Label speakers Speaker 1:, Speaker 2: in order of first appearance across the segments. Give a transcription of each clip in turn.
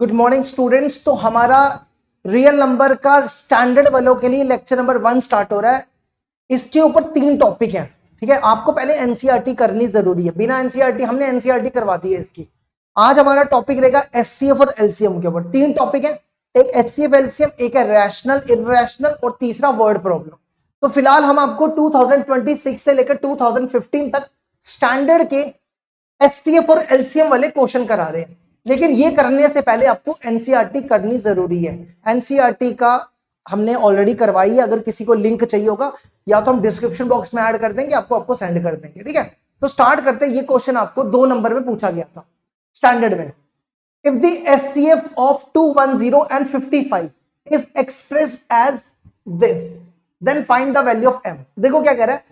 Speaker 1: Good morning students. तो हमारा real number का स्टैंडर्ड वालों के लिए लेक्चर नंबर 1 स्टार्ट हो रहा है। इसके ऊपर 3 टॉपिक हैं, ठीक है। आपको पहले एनसीईआरटी करनी जरूरी है, बिना एनसीईआरटी हमने एनसीईआरटी करवा दी है इसकी। आज हमारा टॉपिक रहेगा एचसीएफ और एलसीएम के ऊपर। 3 टॉपिक है, एक एचसीएफ एलसीएम, एक है रैशनल इररेशनल और तीसरा वर्ड प्रॉब्लम। तो फिलहाल हम आपको 2026 से लेकर 2015 तक स्टैंडर्ड के एचसीएफ और एलसीएम वाले क्वेश्चन करा रहे हैं। लेकिन ये करने से पहले आपको एनसीईआरटी करनी जरूरी है। एनसीईआरटी का हमने ऑलरेडी करवाई है, अगर किसी को लिंक चाहिए होगा या तो हम डिस्क्रिप्शन बॉक्स में ऐड कर देंगे, आपको सेंड कर देंगे, ठीक है। तो स्टार्ट करते हैं। ये क्वेश्चन आपको 2 नंबर में पूछा गया था स्टैंडर्ड में। If the HCF of 210 and 55 is expressed as this, then find the value of M. देखो क्या कह रहा है,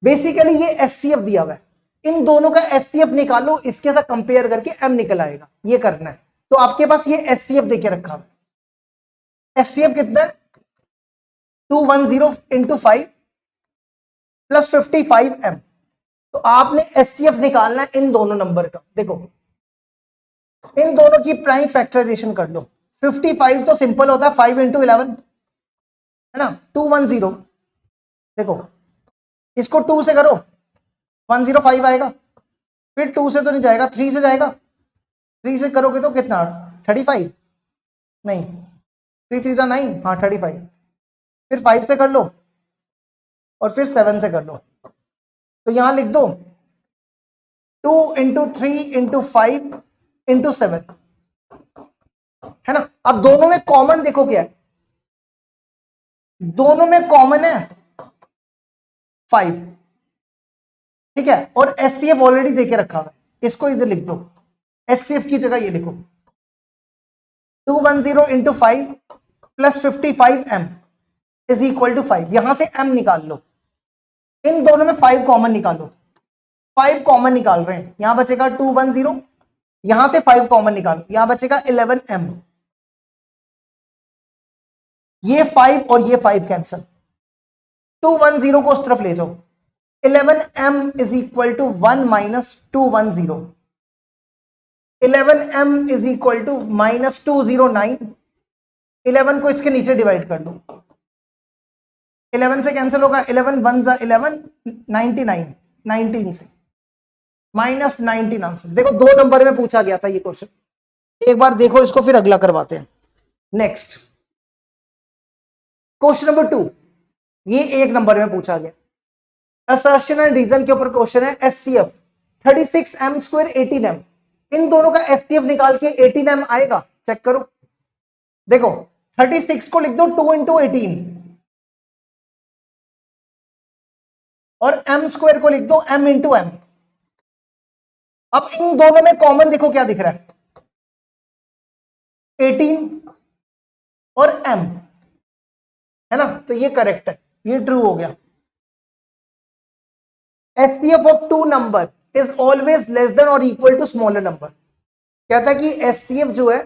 Speaker 1: बेसिकली ये एचसीएफ दिया हुआ है, इन दोनों का एचसीएफ निकालो, इसके साथ कंपेयर करके एम निकल आएगा, ये करना है। तो आपके पास ये एचसीएफ देके रखा है। एचसीएफ कितना है? 210 into 5 प्लस 55 एम। तो आपने एचसीएफ निकालना है इन दोनों नंबर का। देखो इन दोनों की प्राइम फैक्टराइजेशन कर लो। 55 तो सिंपल होता है 5 into 11 है ना, 210। देखो इसको 2 से करो 105 आएगा, फिर 2 से तो नहीं जाएगा, 3 से जाएगा, 3 से करोगे तो कितना 35, नहीं 3 3 9, हाँ 35। फिर 5 से कर लो और फिर 7 से कर लो। तो यहां लिख दो 2 into 3 into 5 into 7, है ना। अब दोनों में कॉमन देखो क्या है, दोनों में कॉमन है 5, ठीक है। और एचसीएफ ऑलरेडी देके रखा हुआ है, इसको इधर लिख दो। एचसीएफ की जगह ये लिखो 210 into 5 plus 55 M is equal to 5। यहां से एम निकाल लो, इन दोनों में 5 कॉमन निकालो। 5 कॉमन निकाल रहे हैं, यहां बचेगा 210, यहां से 5 कॉमन निकालो, यहां बचेगा 11 एम। ये 5 और ये 5 कैंसल, 210 को उस तरफ ले जाओ। 11 M is equal to 1 minus 210। 11 M is equal to minus 209। 11 को इसके नीचे डिवाइड कर दो, 11 से कैंसिल होगा, 11 1 जा 11, 99, 19 से माइनस 19 आंसर। देखो 2 नंबर में पूछा गया था ये क्वेश्चन, एक बार देखो इसको, फिर अगला करवाते हैं। नेक्स्ट क्वेश्चन नंबर 2, ये 1 नंबर में पूछा गया। असर्शन एंड रीजन के ऊपर क्वेश्चन है। एचसीएफ 36 एम स्क्वायर 18 एम, इन दोनों का एचसीएफ निकाल के 18 एम आएगा, चेक करो। देखो 36 को लिख दो 2 into 18 और एम स्क्वायर को लिख दो एम इंटू एम। अब इन दोनों में कॉमन देखो क्या दिख रहा है, 18 और एम, है ना। तो ये करेक्ट है, ये ट्रू हो गया। HCF of 2 number is always less than और इक्वल टू स्मॉलर नंबर। कहता है कि एचसीएफ जो है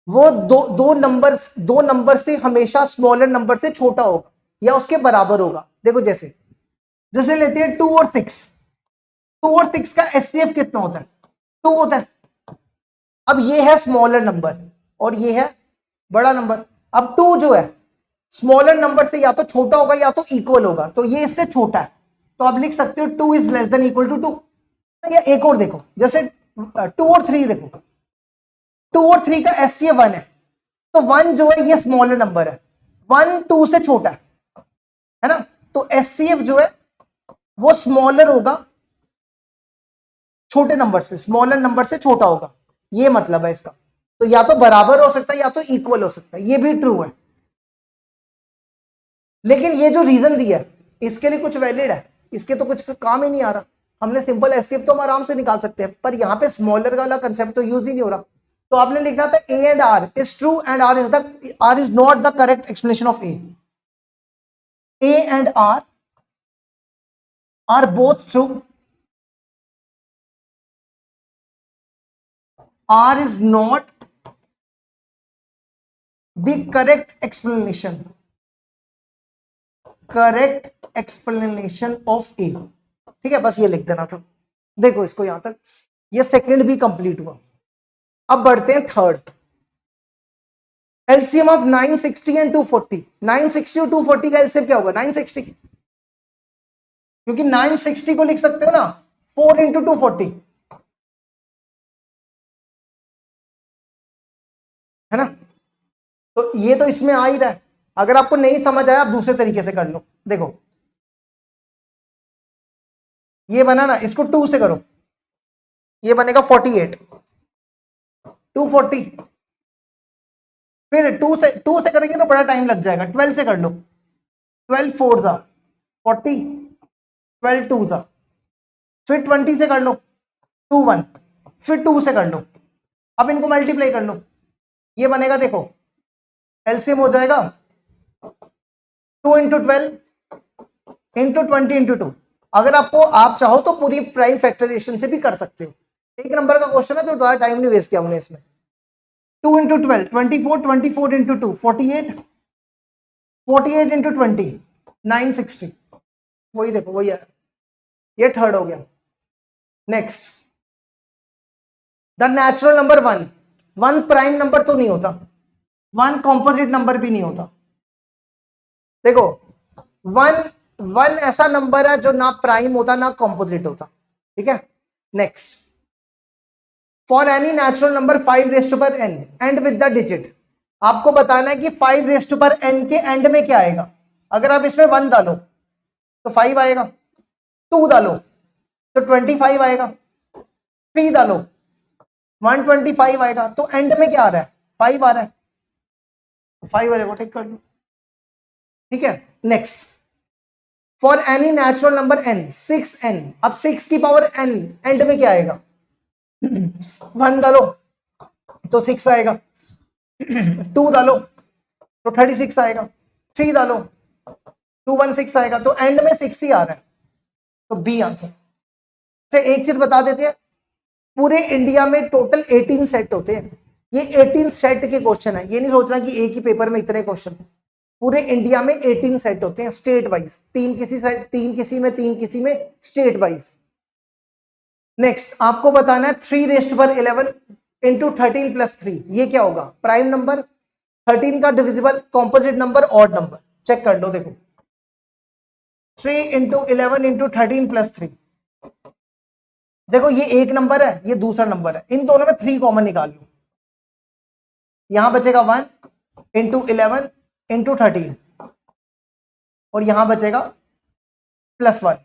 Speaker 1: वो दो नंबर से हमेशा स्मॉलर नंबर से छोटा होगा या उसके बराबर होगा। देखो जैसे जैसे लेते हैं 2 और 6, 2 और 6 का एचसीएफ कितना होता है, 2 होता है। अब ये है स्मॉलर नंबर और ये है बड़ा नंबर। अब 2 जो है स्मॉलर नंबर से या तो छोटा होगा या तो इक्वल होगा, तो ये इससे छोटा है, तो आप लिख सकते हो 2 is less than equal to 2। या एक और देखो, जैसे 2 और 3 देखो, 2 और 3 का एचसीएफ 1 है, तो 1 जो है ये स्मॉलर नंबर है, 1 2 से छोटा है ना। तो एचसीएफ जो है वो स्मॉलर होगा, छोटे नंबर से, स्मॉलर नंबर से छोटा होगा, ये मतलब है इसका। तो या तो बराबर हो सकता है या तो इक्वल हो सकता है, ये भी ट्रू है। लेकिन ये जो रीजन दिया है इसके लिए कुछ वैलिड है, इसके तो कुछ काम ही नहीं आ रहा। हमने सिंपल एचसीएफ तो हम आराम से निकाल सकते हैं, पर यहां पे स्मॉलर वाला कंसेप्ट तो यूज ही नहीं हो रहा। तो आपने लिखना था A and R is true and R is not the correct explanation of A. A and R both true, R is not the correct explanation of A। ठीक है, बस ये लिख देना था। देखो इसको यहां तक, ये सेकंड भी कंप्लीट हुआ। अब बढ़ते हैं थर्ड। एलसीएम ऑफ 960 एंड 240, 960 और 240 का एलसीएम क्या होगा? 960, क्योंकि 960 को लिख सकते हो ना 4 इंटू 240, है ना? तो ये तो इसमें आ ही रहा है। अगर आपको नहीं समझ आया आप दूसरे तरीके से कर लो। देखो ये बना ना, इसको 2 से करो, ये बनेगा 48, 240, फिर 2 से करेंगे तो बड़ा टाइम लग जाएगा, 12 से कर लो, 12 4 जा 40, 12 2 जा, फिर 20 से कर लो 2 1, फिर 2 से कर लो, अब इनको मल्टीप्लाई कर लो, ये बनेगा देखो एलसीएम हो जाएगा 2 इंटू 12 इंटू 20 इंटू 2। अगर आपको आप चाहो तो पूरी प्राइम फैक्टराइजेशन से भी कर सकते हो। एक नंबर का क्वेश्चन है तो ज्यादा टाइम नहीं वेस्ट किया हमने इसमें। 2 इंटू 12 24, 24 इंटू 2 48, 48 इंटू 20 960, वही देखो वही है, ये थर्ड हो गया। Next the natural number 1, 1 prime number तो नहीं होता, 1 कॉम्पोजिट नंबर भी नहीं होता। देखो 1 1 ऐसा नंबर है जो ना प्राइम होता ना कॉम्पोजिट होता, ठीक है। Next for any natural number 5 raised to power n end with the digit, आपको बताना है कि 5 रेस्ट टू पावर n के एंड में क्या आएगा। अगर आप इसमें 1 डालो तो 5 आएगा, 2 डालो तो 25 आएगा, 3 डालो 125 आएगा, तो एंड में क्या आ रहा है? 5 आ रहा है, 5 वाले को टिक कर लो, ठीक है। Next for any natural number n 6n, अब 6 की पावर n एंड में क्या आएगा? 1 डालो तो 6 आएगा, 2 डालो तो 36 आएगा, 3 डालो 216 आएगा, तो एंड में 6 ही आ रहा है, तो बी आंसर। एक चीज बता देते हैं, पूरे इंडिया में टोटल 18 सेट होते हैं, ये 18 सेट के क्वेश्चन है, ये नहीं सोचना कि एक ही पेपर में इतने क्वेश्चन। पूरे इंडिया में 18 सेट होते हैं स्टेट वाइज, 3 किसी साइड 3 किसी में 3 किसी में, स्टेट वाइज। नेक्स्ट आपको बताना है 3 रेस्ट पर 11 इंटू 13 प्लस 3, ये क्या होगा? प्राइम नंबर, 13 का divisible, composite number, odd number, check कर लो। देखो 3 इंटू 11 इंटू 13 प्लस 3, देखो ये एक नंबर है ये दूसरा नंबर है, इन दोनों में 3 कॉमन निकाल लो, यहां बचेगा 1 इंटू 11 इंटू 13 और यहां बचेगा +1।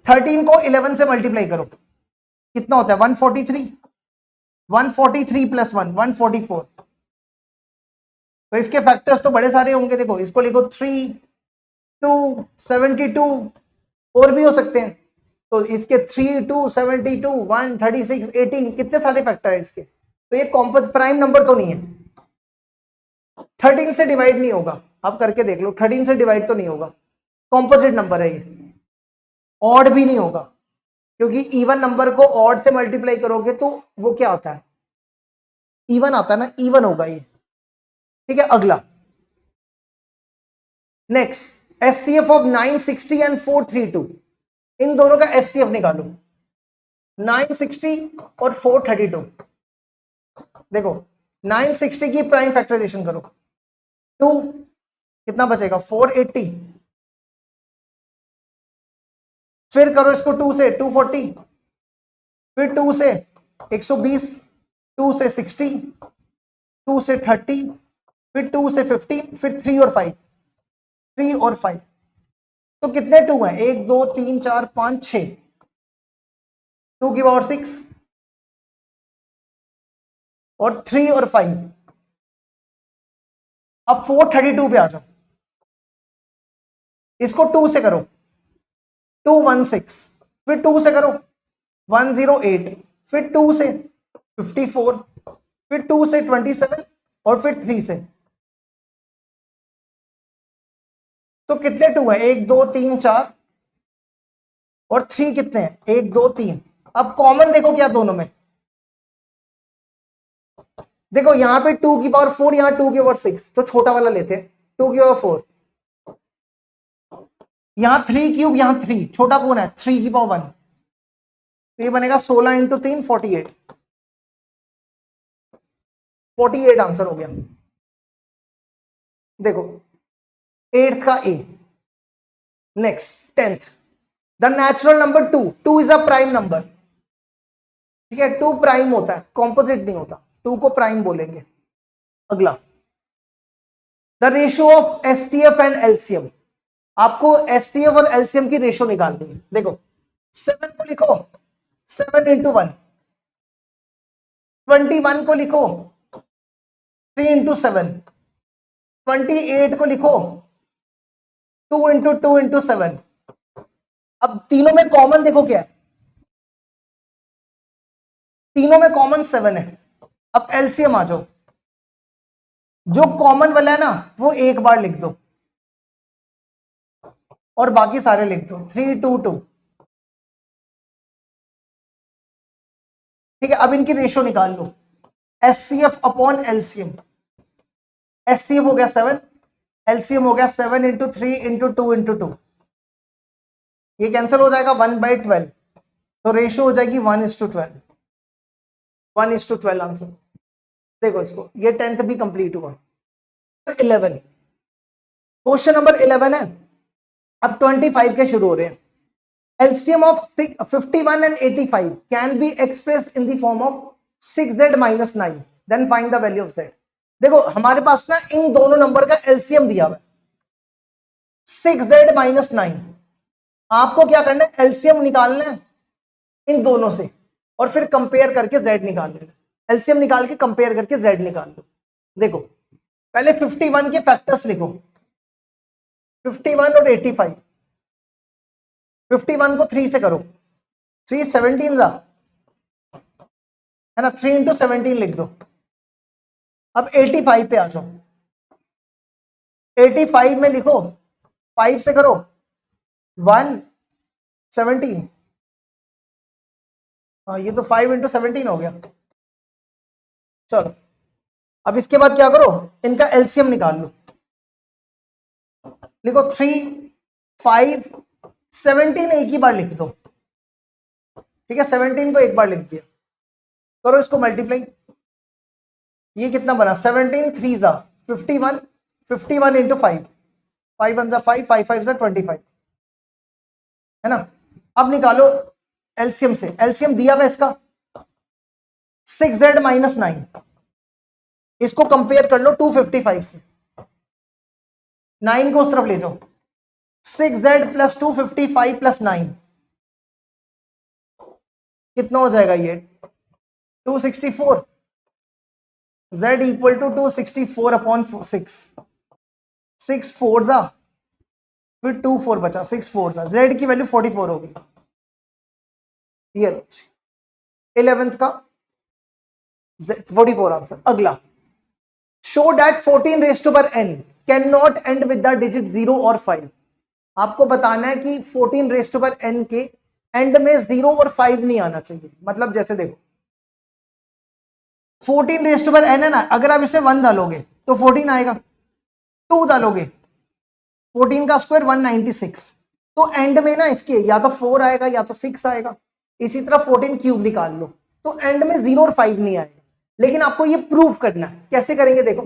Speaker 1: 13 को 11 से मल्टीप्लाई करो, कितना होता है? 143, 143 प्लस 1 144, तो इसके फैक्टर्स तो बड़े सारे होंगे। देखो इसको लिखो 3 2 72, और भी हो सकते हैं, तो इसके 3 2 72 1 36 18, कितने सारे फैक्टर है इसके, तो ये कॉम्पोज प्राइम नंबर तो नहीं है। 13 से डिवाइड नहीं होगा, आप करके देख लो, 13 से डिवाइड तो नहीं होगा, कॉम्पोजिट नंबर है ये। ऑड भी नहीं होगा, क्योंकि इवन नंबर को ऑड से मल्टीप्लाई करोगे तो वो क्या आता है? इवन आता है ना, इवन होगा ये, ठीक है। अगला नेक्स्ट एचसीएफ ऑफ 960 एंड 432, इन दोनों का एचसीएफ निकालो, 960 और 432। देखो 960 की प्राइम फैक्टराइजेशन करो, 2 कितना बचेगा? 480, फिर करो इसको 2 से 240, फिर 2 से 120, 2 से 60, 2 से 30, फिर 2 से 15, फिर 3 और 5, 3 और 5, तो कितने 2 हैं? 1 2 3 4 5 6, 2 की पावर 6 और 3 और 5। अब 432 पे आ जाओ, इसको 2 से करो 216, फिर 2 से करो 108, फिर 2 से 54, फिर 2 से 27 और फिर 3 से, तो कितने 2 है? 1 2 3 4 और 3 कितने हैं? 1 2 3। अब कॉमन देखो क्या दोनों में, देखो यहां पे 2 की पावर 4, यहां 2 की पावर 6, तो छोटा वाला लेते हैं 2 की पावर 4, यहां 3 क्यूब, यहां 3, छोटा कौन है? 3 की पावर 1, तो ये बनेगा 16 इंटू 3 48। 48 आंसर हो गया। देखो 8th का A. Next 10th, the natural number 2, 2 is a prime number. ठीक है, 2 प्राइम होता है, कॉम्पोजिट नहीं होता, 2 को प्राइम बोलेंगे। अगला, the ratio of HCF and LCM. आपको एचसीएफ और एलसीएम की रेशियो निकालनी है। देखो 7 को लिखो 7 इंटू 1, 21 को लिखो 3 इंटू 7, 28 को लिखो 2 इंटू 2 इंटू 7। अब तीनों में कॉमन देखो क्या है, तीनों में कॉमन 7 है। अब एलसीएम आ जाओ, जो कॉमन वाला है ना वो एक बार लिख दो और बाकी सारे लिख दो, 3 2 2। ठीक है, अब इनकी रेशियो निकाल लो, एचसीएफ अपॉन एलसीएम। एचसीएफ हो गया 7, एलसीएम हो गया 7 इंटू 3 इंटू 2 इंटू 2। ये कैंसिल हो जाएगा 1/12, तो रेशियो हो जाएगी 1:12, 1:12 आंसर। देखो इसको, ये 10th भी कंप्लीट हुआ। 11, क्वेश्चन नंबर 11 है, अब 25 के शुरू हो रहे हैं। LCM of 51 and 85 can be expressed in the form of 6z minus 9, then find the value of z। देखो हमारे पास ना इन दोनों नंबर का LCM दिया हुआ है 6z minus 9। आपको क्या करना है, LCM निकालना है इन दोनों से और फिर कंपेयर करके z निकाल लेना। LCM निकाल के कंपेयर करके z निकाल लो। देखो पहले 51 के फैक्टर्स लिखो, 51 और 85। 51 को 3 से करो, 3 17 जा है ना, 3 इंटू 17 लिख दो। अब 85 पे आ जाओ, 85 में लिखो 5 से करो 1 17। हाँ ये तो 5 इंटू 17 हो गया। चलो अब इसके बाद क्या करो, इनका एलसीएम निकाल लो। लिखो 3 5 17 एक ही बार लिख दो। ठीक है, 17 को एक बार लिख दिया, करो इसको मल्टीप्लाई। ये कितना बना, 17 3 जा 51, 51 इंटू 5, 5 1 जा 5, 5 5 जा 25, है ना। अब निकालो एलसीएम से, एलसीएम दिया हुआ इसका 6z माइनस 9, इसको कंपेयर कर लो 255 से, 9 को उस तरफ ले जाओ, 6z प्लस 255 प्लस 9 कितना हो जाएगा, ये 264। z इक्वल टू 264 अपॉन 6, 6 4 जा फिर 2 4 बचा, 6 4 जा, z की वैल्यू 44 होगी। ये 11th का 44 आंसर। अगला, show that 14 raise to power n can not end with the digit 0 और 5। आपको बताना है कि 14 रेज़ टू पावर n के एंड में 0 और 5 नहीं आना चाहिए। मतलब जैसे देखो 14 रेज़ टू पावर n है ना, अगर आप इसे 1 डालोगे तो 14 आएगा, 2 डालोगे 14 का स्क्वायर 196, तो एंड में ना इसके या तो 4 आएगा या तो 6 आएगा। इसी तरह 14 क्यूब निकाल लो तो एंड में 0 और 5 नहीं आएगा। लेकिन आपको ये प्रूव करना है, कैसे करेंगे देखो,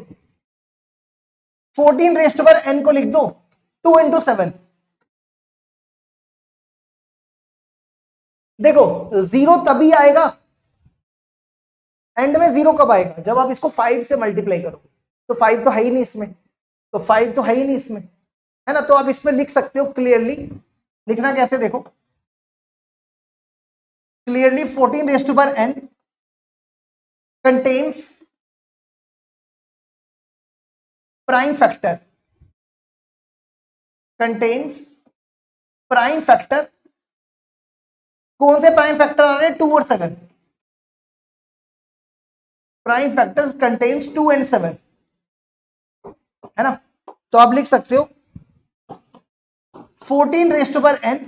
Speaker 1: 14 रेज़ टू पावर n को लिख दो 2 इंटू 7। देखो 0 तभी आएगा, एंड में 0 कब आएगा, जब आप इसको 5 से मल्टीप्लाई करो। तो 5 तो है ही नहीं इसमें, तो 5 तो है ही नहीं इसमें, है ना। तो आप इसमें लिख सकते हो क्लियरली, लिखना कैसे देखो, clearly 14 raise to power n contains prime factor, contains prime factor। कौन से प्राइम फैक्टर आ रहे हैं, 2 और 7। प्राइम फैक्टर्स कंटेन्स 2 and 7, है ना। तो आप लिख सकते हो 14 raise to power n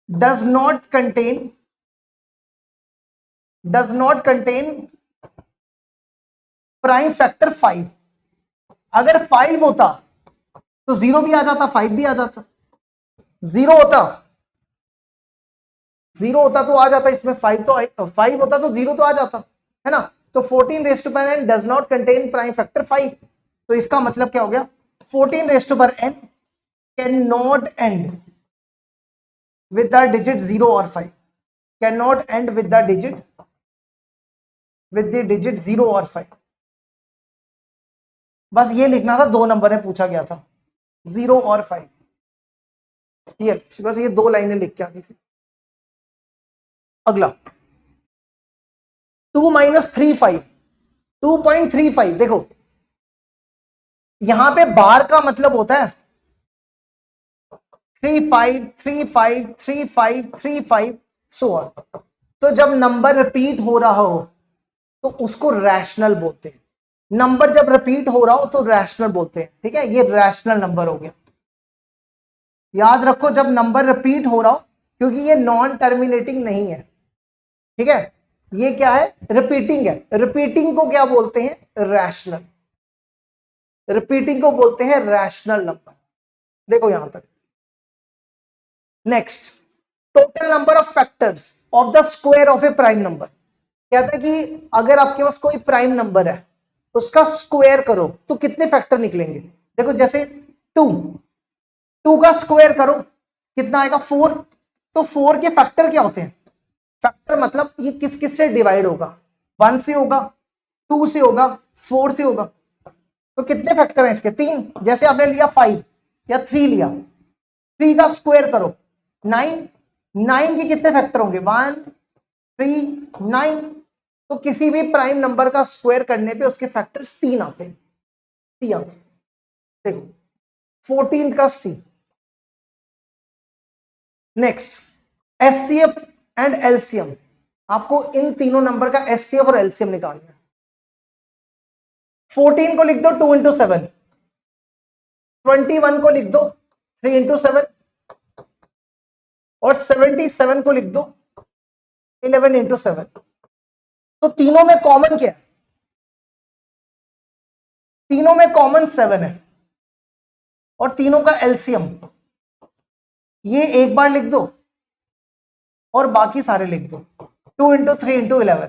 Speaker 1: does not contain prime factor 5। अगर 5 होता तो 0 भी आ जाता, 5 भी आ जाता, 0 होता तो आ जाता इसमें, 5 होता तो 0 तो आ जाता, है ना। तो 14 raise to power n does not contain prime factor 5। तो इसका मतलब क्या हो गया, 14 raise to power n can not end with the digit 0 और 5, can not end with the digit 0 और 5। बस ये लिखना था, 2 नंबर में पूछा गया था 0 और 5, ये बस ये 2 लाइनें लिख के आनी थी। अगला 2 माइनस 35, 2.35। देखो यहां पे बार का मतलब होता है 35 35 35 35 सो ऑन। तो जब नंबर रिपीट हो रहा हो तो उसको रैशनल बोलते हैं। नंबर जब रिपीट हो रहा हो तो रैशनल बोलते हैं, ठीक है, ये रैशनल नंबर हो गया। याद रखो जब नंबर रिपीट हो रहा हो, क्योंकि ये नॉन टर्मिनेटिंग नहीं है, ठीक है, ये क्या है, रिपीटिंग है। रिपीटिंग को क्या बोलते हैं, रैशनल। रिपीटिंग को बोलते हैं रैशनल नंबर। देखो यहां तक। Next, total number of factors of the square of A prime number. कहते हैं कि अगर आपके पास कोई प्राइम नंबर है उसका स्क्वायर करो तो कितने फैक्टर निकलेंगे। देखो जैसे 2 का स्क्वायर करो कितना आएगा, 4। तो 4 के फैक्टर क्या होते हैं, फैक्टर मतलब ये किस किस से डिवाइड होगा, 1 से होगा, 2 से होगा, 4 से होगा। तो कितने फैक्टर हैं इसके, 3। जैसे आपने लिया 5 या 3 लिया, 3 का स्क्वायर करो 9, 9 के कितने फैक्टर होंगे, 1 3 9। तो किसी भी प्राइम नंबर का स्क्वायर करने पे उसके फैक्टर्स 3 आते हैं, 3 आते हैं। देखो 14 का C। Next, HCF and LCM. आपको इन तीनों नंबर का एचसीएफ और एलसीएम निकालना है। 14 को लिख दो 2 इंटू 7, 21 को लिख दो 3 इंटू 7, और 77 को लिख दो 11 इंटू 7। तो तीनों में कॉमन क्या है, तीनों में कॉमन 7 है, और तीनों का एलसीएम ये एक बार लिख दो और बाकी सारे लिख दो, 2 इंटू 3 इंटू 11।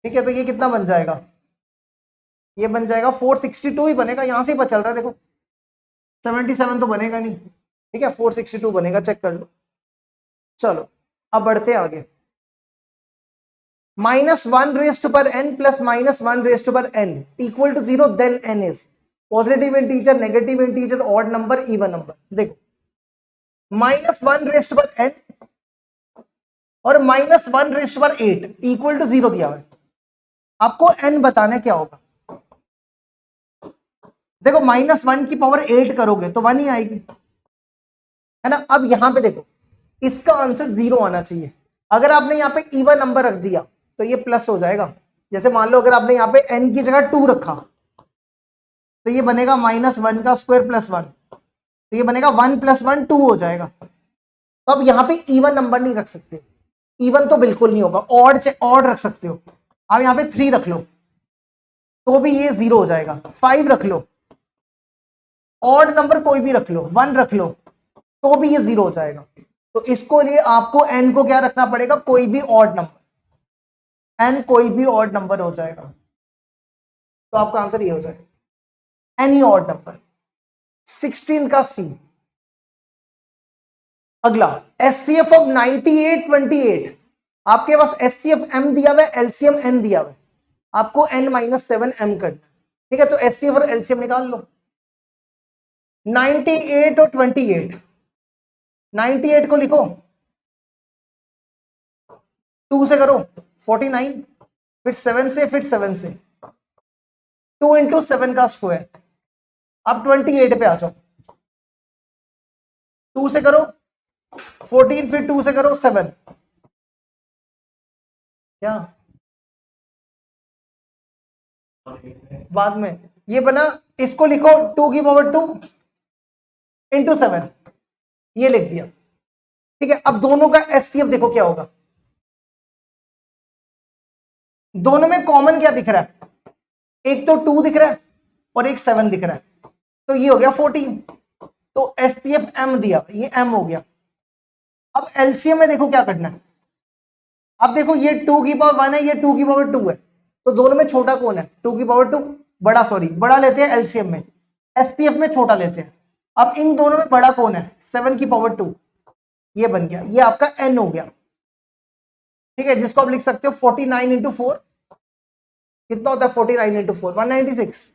Speaker 1: ठीक है, तो ये कितना बन जाएगा, ये बन जाएगा 462 ही बनेगा, यहां से ही पता चल रहा है। देखो 77 तो बनेगा नहीं, ठीक है, 462 बनेगा, चेक कर लो। चलो अब बढ़ते आगे। -1 raise to power n plus -1 raise to power n equal to 0, then n is positive integer, negative integer, odd number, even number. देखो -1 रेज़ टू पावर n और -1 रेज़ टू पावर 8 इक्वल टू 0 दिया हुआ है। आपको n बताना क्या होगा। देखो -1 की पावर 8 करोगे तो 1 ही आएगी, है ना। अब यहां पे देखो इसका आंसर 0 आना चाहिए। अगर आपने यहाँ पे इवन नंबर रख दिया तो ये प्लस हो जाएगा। जैसे मान लो अगर आपने यहाँ पे n की जगह 2 रखा तो ये बनेगा -1 का स्क्वायर प्लस 1, तो ये बनेगा 1 + 1 2 हो जाएगा। तो अब यहाँ पे इवन नंबर नहीं रख सकते, इवन तो बिल्कुल नहीं होगा, ऑड रख सकते हो। अब यहाँ पे 3 रख लो तो भी ये 0 हो जाएगा, 5 रख लो, ऑड नंबर कोई भी रख लो, 1 रख लो तो भी ये 0 हो जाएगा। तो इसको लिए आपको n को क्या रखना पड़ेगा, कोई भी ऑड नंबर, n कोई भी ऑड नंबर हो जाएगा। तो आपका आंसर ये हो जाएगा एनी ऑड नंबर। 16 का C। अगला एचसीएफ ऑफ 98 28। आपके पास एचसीएफ m दिया हुआ है, एलसीएम n दिया हुआ है, आपको n-7 m करना, ठीक है। तो एचसीएफ और एलसीएम निकाल लो। 98 और 28, 98 को लिखो 2 से करो 49, फिर 7 से, फिर 7 से, 2 इंटू 7 का स्क्वायर। अब 28 पे आ जाओ, 2 से करो 14, फिर 2 से करो 7, क्या बाद में ये बना। इसको लिखो 2 की पावर 2 इंटू 7, ये लिख दिया, ठीक है। अब दोनों का एचसीएफ देखो क्या होगा, दोनों में कॉमन क्या दिख रहा है, एक तो 2 दिख रहा है और एक 7 दिख रहा है, तो ये हो गया 14। तो एचसीएफ m दिया, ये m हो गया। अब एलसीएम में देखो क्या करना है, अब देखो ये 2 की पावर 1 है, ये 2 की पावर 2 है, तो दोनों में छोटा कौन है? 2 की पावर 2 बड़ा, सॉरी बड़ा लेते हैं एलसीएम में, एसपीएफ में छोटा लेते हैं। अब इन दोनों में बड़ा कौन है? 7 की पावर 2, ये बन गया, ये आपका n हो गया, ठीक है, जिसको आप लिख सकते हो 49 इंटू 4, कितना होता है 49 इंटू 4? 196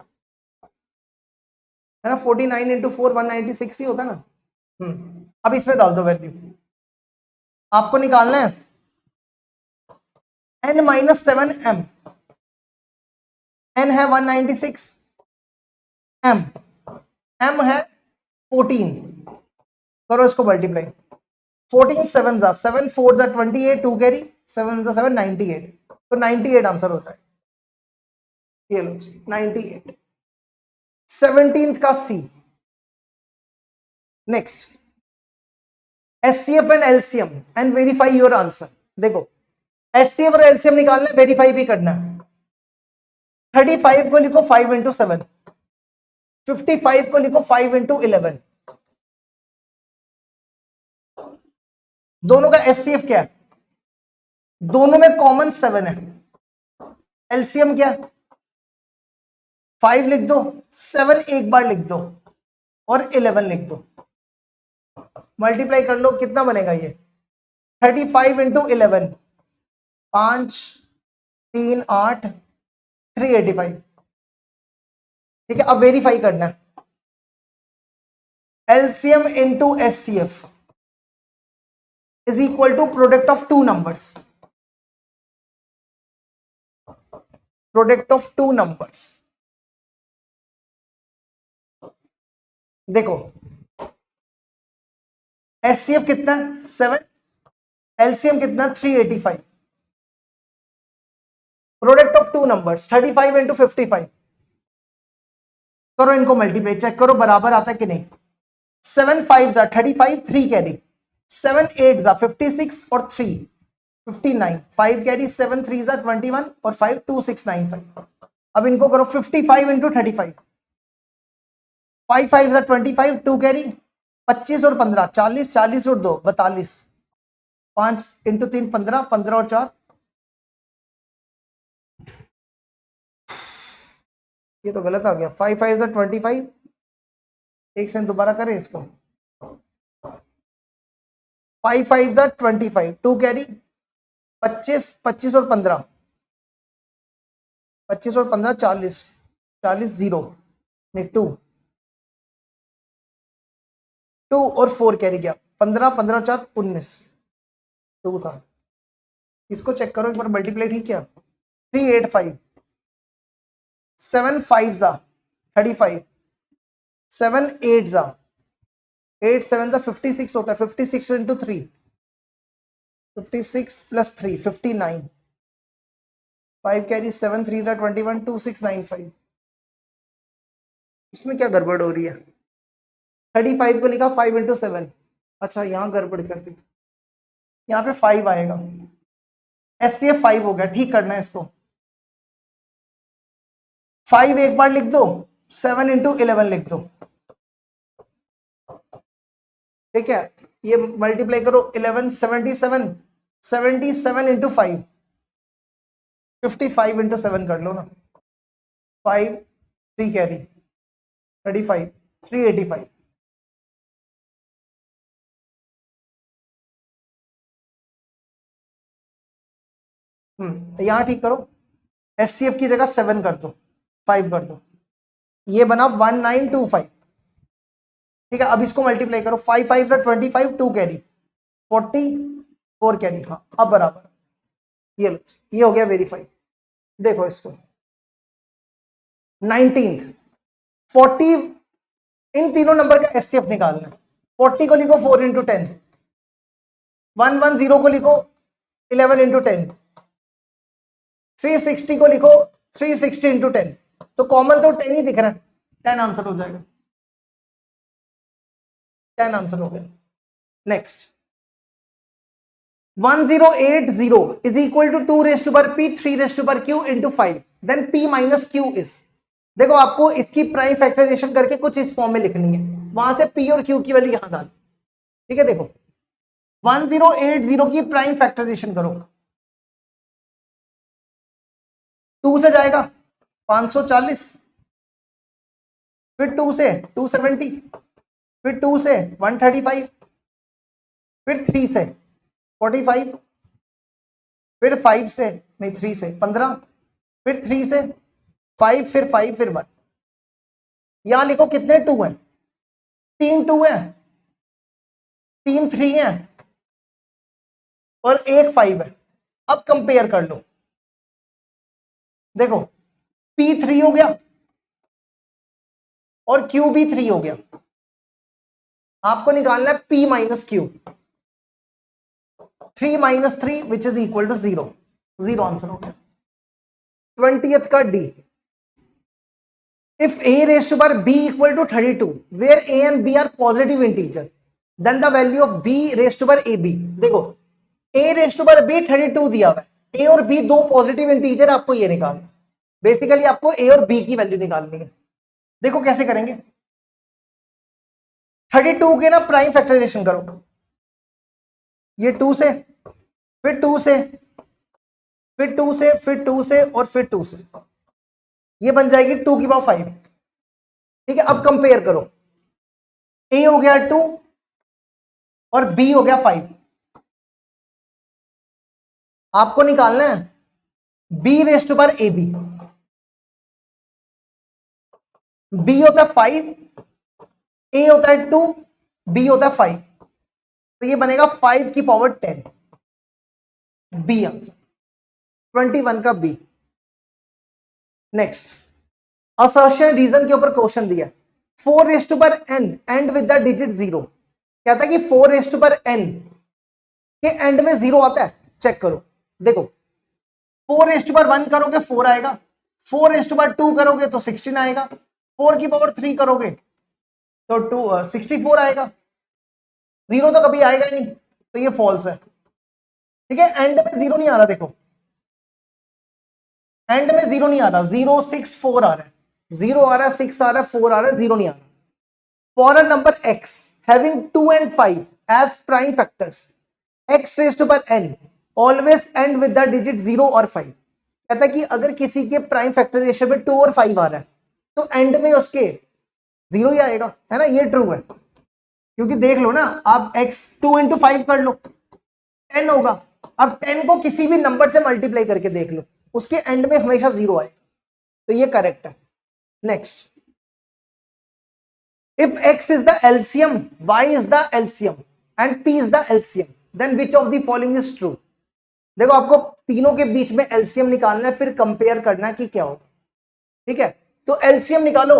Speaker 1: है ना, 49 इंटू 4 196 ही होता है ना। अब इसमें डाल दो वैल्यू, आपको निकालना है n माइनस 7 m, n है 196, m है 14, करो इसको मल्टीप्लाई, 14 7 जा 7 4 जा 28, 2 कैरी 7 जा 7 98, तो 98 आंसर हो जाए, ये लो 98, 17th का C. Next, HCF and LCM and verify your answer. देखो एचसीएफ और एलसीएम निकालना है, वेरीफाई भी करना है। 35 को लिखो 5 इंटू 7, 55 को लिखो 5 इंटू 11, दोनों का एचसीएफ क्या है? दोनों में कॉमन 7 है, एलसीएम क्या? 5 लिख दो, 7 एक बार लिख दो और 11 लिख दो, मल्टीप्लाई कर लो, कितना बनेगा ये? 35 इंटू 11, 5 3 8 385, ठीक है। अब वेरीफाई करना है, LCM into HCF is equal to product of two numbers, product of two numbers. देखो एचसीएफ कितना है 7, एलसीएम कितना 385, product of two numbers 35 into 55, करो इनको मल्टीप्लाई, चेक करो बराबर आता है कि नहीं। 7 5 जा 35, 3 कैरी, 7 8 जा 56 और 3 59, 5 कैरी, 7 3 जा 21 और 5 2695। अब इनको करो 55 इंटू 35, 5 5 जा 25, 2 कैरी 25 और 15 40, 40 और 2 42, 5 इंटू 3 15, 15 और 4, ये तो गलत आ गया, 5 5 जा 25, एक सेकंड दोबारा करें इसको, 5 5 जा 25, 2 कैरी 25, 25 और 15, 25 और 15 40, 40 0 नहीं 2 2 और 4 कैरी गया, 15 15 4 19, 2 था। इसको चेक करो एक बार मल्टीप्लाई, ठीक है। 385, 7 5 जा 35, 7 8 जा 8 7 जा 56 होता है, 56 इंटू 3, 56 प्लस 3 59, 5 कैरी 7 3 जा 21, 2695। इसमें क्या गड़बड़ हो रही है? 35 को लिखा 5 इंटू 7, अच्छा यहाँ गड़बड़ कर दी, यहाँ पे 5 आएगा, एचसीएफ 5 हो गया, ठीक करना है इसको। 5 एक बार लिख दो, 7 इंटू 11 लिख दो, ठीक है। ये मल्टीप्लाई करो 11 77, 77 इंटू 5, 55 इंटू 7 कर लो ना, 5 3 कैरी 35, 385। यहां ठीक करो, एचसीएफ की जगह 7 कर दो, 5 कर दो, ये बना 1925, ठीक है। अब इसको मल्टीप्लाई करो, 5 5 जा 25, 2 कैरी 40, 4 कैरी, हाँ अब बराबर, ये लो, ये हो गया वेरीफाई। देखो इसको 19th 40, इन तीनों नंबर का एचसीएफ निकालना है। 40 को लिखो 4 इंटू 10, 110 को लिखो 11 इंटू 10, 360 को लिखो 360 इंटू 10, तो कॉमन तो 10 ही दिख रहा है, 10 आंसर हो जाएगा, 10 आंसर हो गया। Next, 1080 is equal to 2 raised to power p 3 raised to power q into 5, then p minus q is। देखो आपको इसकी प्राइम फैक्टराइजेशन करके कुछ इस फॉर्म में लिखनी है, वहां से p और q की वैल्यू यहां डाल, ठीक है। देखो 1080 की प्राइम फैक्टराइजेशन करो, 2 से जाएगा 540, फिर 2 से 270, फिर 2 से 135, फिर 3 से 45, फिर 5 से नहीं 3 से 15, फिर 3 से 5, फिर 5, फिर 1। यहां लिखो कितने 2 हैं, 3 2 हैं, 3 3 हैं और 1 5 है। अब कंपेयर कर लो, देखो P3 हो गया और QB3 हो गया। आपको निकालना है P minus Q। 3 minus 3 which is equal to 0, 0 answer हो गया। 20th का D, if a raised to power b equal to 32 where a and b are positive integer then the value of b raised to power ab। देखो a raised to power b 32 दिया हुआ है, a और b दो positive integer, आपको ये निकालना, basically आपको a और b की वैल्यू निकालनी है। देखो कैसे करेंगे, 32 के ना प्राइम फैक्टराइजेशन करो, ये 2 से, फिर 2 से, फिर 2 से, फिर 2 से और फिर 2 से, ये बन जाएगी 2 की पावर 5। ठीक है, अब कंपेयर करो, a हो गया 2 और b हो गया 5। आपको निकालना है b raised to power ab, b होता है 5, a होता है 2, b होता है 5, तो ये बनेगा 5 की पावर 10, बी आंसर 21 का बी। नेक्स्ट, असर्शन रीजन के ऊपर क्वेश्चन दिया, 4 raised to power n end with the digit 0। कहता है कि 4 रेस्ट टू पावर n के एंड में 0 आता है, चेक करो। देखो 4 रेस्ट टू पावर 1 करोगे 4 आएगा, 4 रेस्ट टू पावर 2 करोगे तो 16 आएगा, 4 की पावर 3 करोगे तो 64 आएगा, 0 तो कभी आएगा ही नहीं, तो ये फॉल्स है। ठीक है, एंड में 0 नहीं आ रहा, देखो एंड में 0 नहीं आ रहा, 0 6 4 आ रहा है, 0 आ रहा है, 6 आ रहा है, 4 आ रहा है, 0 नहीं आ रहा। For a number x having 2 and 5 as prime factors, x raised to power n always end with the digit 0 और 5। कहता है कि अगर किसी के प्राइम फैक्टराइजेशन में 2 और 5 आ रहा है तो एंड में उसके 0 ही आएगा, है ना, ये ट्रू है। क्योंकि देख लो ना आप, x 2 इंटू 5 कर लो 10 होगा, अब 10 को किसी भी नंबर से मल्टीप्लाई करके देख लो, उसके एंड में हमेशा 0 आएगा, तो ये करेक्ट है। Next, if x is the LCM, y is the LCM and p is the LCM, then which of the following is true। देखो आपको तीनों के बीच में LCM निकालना है, फिर कंपेयर करना है कि क्या होगा। ठीक है, तो LCM निकालो,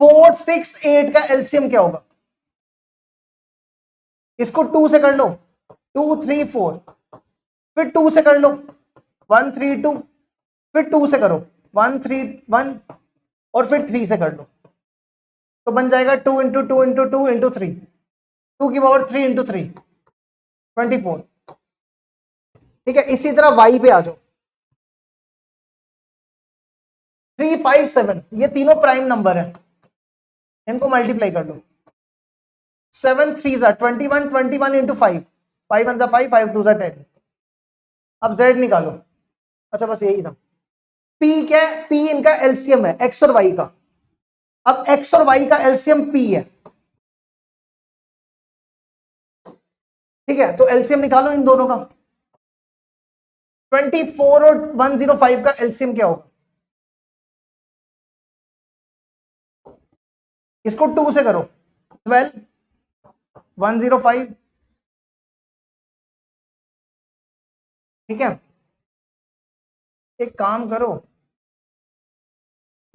Speaker 1: 4 6 8 का LCM क्या होगा, इसको 2 से कर लो, 2 3 4, फिर 2 से कर लो 1 3 2, फिर 2 से करो 1 3 1 और फिर 3 से कर लो, तो बन जाएगा 2 इंटू 2 इंटू 2 इंटू 3, 2 की पावर 3 इंटू 3 24। ठीक है, इसी तरह y पे आ जाओ, 3 5 7, ये तीनों प्राइम नंबर है, इनको मल्टीप्लाई कर लो, 7 3 जा 21, 21 इंटू 5, 5 1 जा 5, 5 2 जा 10। अब z निकालो, अच्छा बस यही था। p क्या है, p इनका एलसीएम है x और y का, अब x और y का एलसीएम p है। ठीक है, तो एलसीएम निकालो इन दोनों का, 24 और 105 का एलसीएम क्या होगा, इसको 2 से करो 12 105। ठीक है, एक काम करो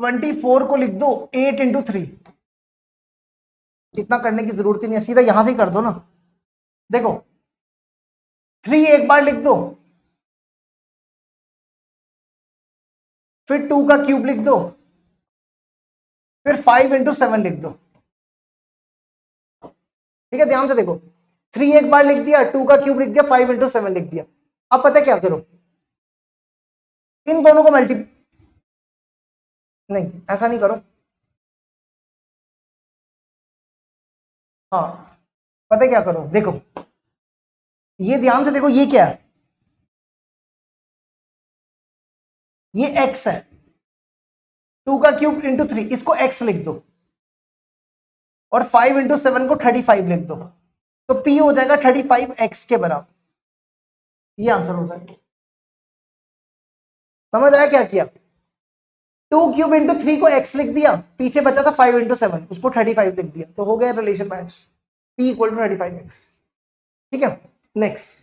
Speaker 1: 24 को लिख दो 8 इंटू 3, इतना करने की जरूरत ही नहीं है, सीधा यहां से ही कर दो ना। देखो 3 एक बार लिख दो, फिर 2 का क्यूब लिख दो, फिर 5 इंटू 7 लिख दो। ठीक है, ध्यान से देखो, 3 एक बार लिख दिया, 2 का क्यूब लिख दिया, 5 इंटू 7 लिख दिया। अब पता है क्या करो, इन दोनों को मल्टी, नहीं ऐसा नहीं करो, हाँ पता है क्या करो, देखो ये ध्यान से देखो, ये क्या है, ये x है, 2 का क्यूब इंटू 3, इसको x लिख दो, और 5 इंटू 7 को 35 लिख दो, तो p हो जाएगा 35x के बराबर। ये आंसर हो जाएगा। समझ आया क्या किया? 2 क्यूब इंटू 3 को x लिख दिया, पीछे बचा था 5 इंटू 7, उसको 35 लिख दिया, तो हो गया relation match, p equal to 35x। ठीक है, next,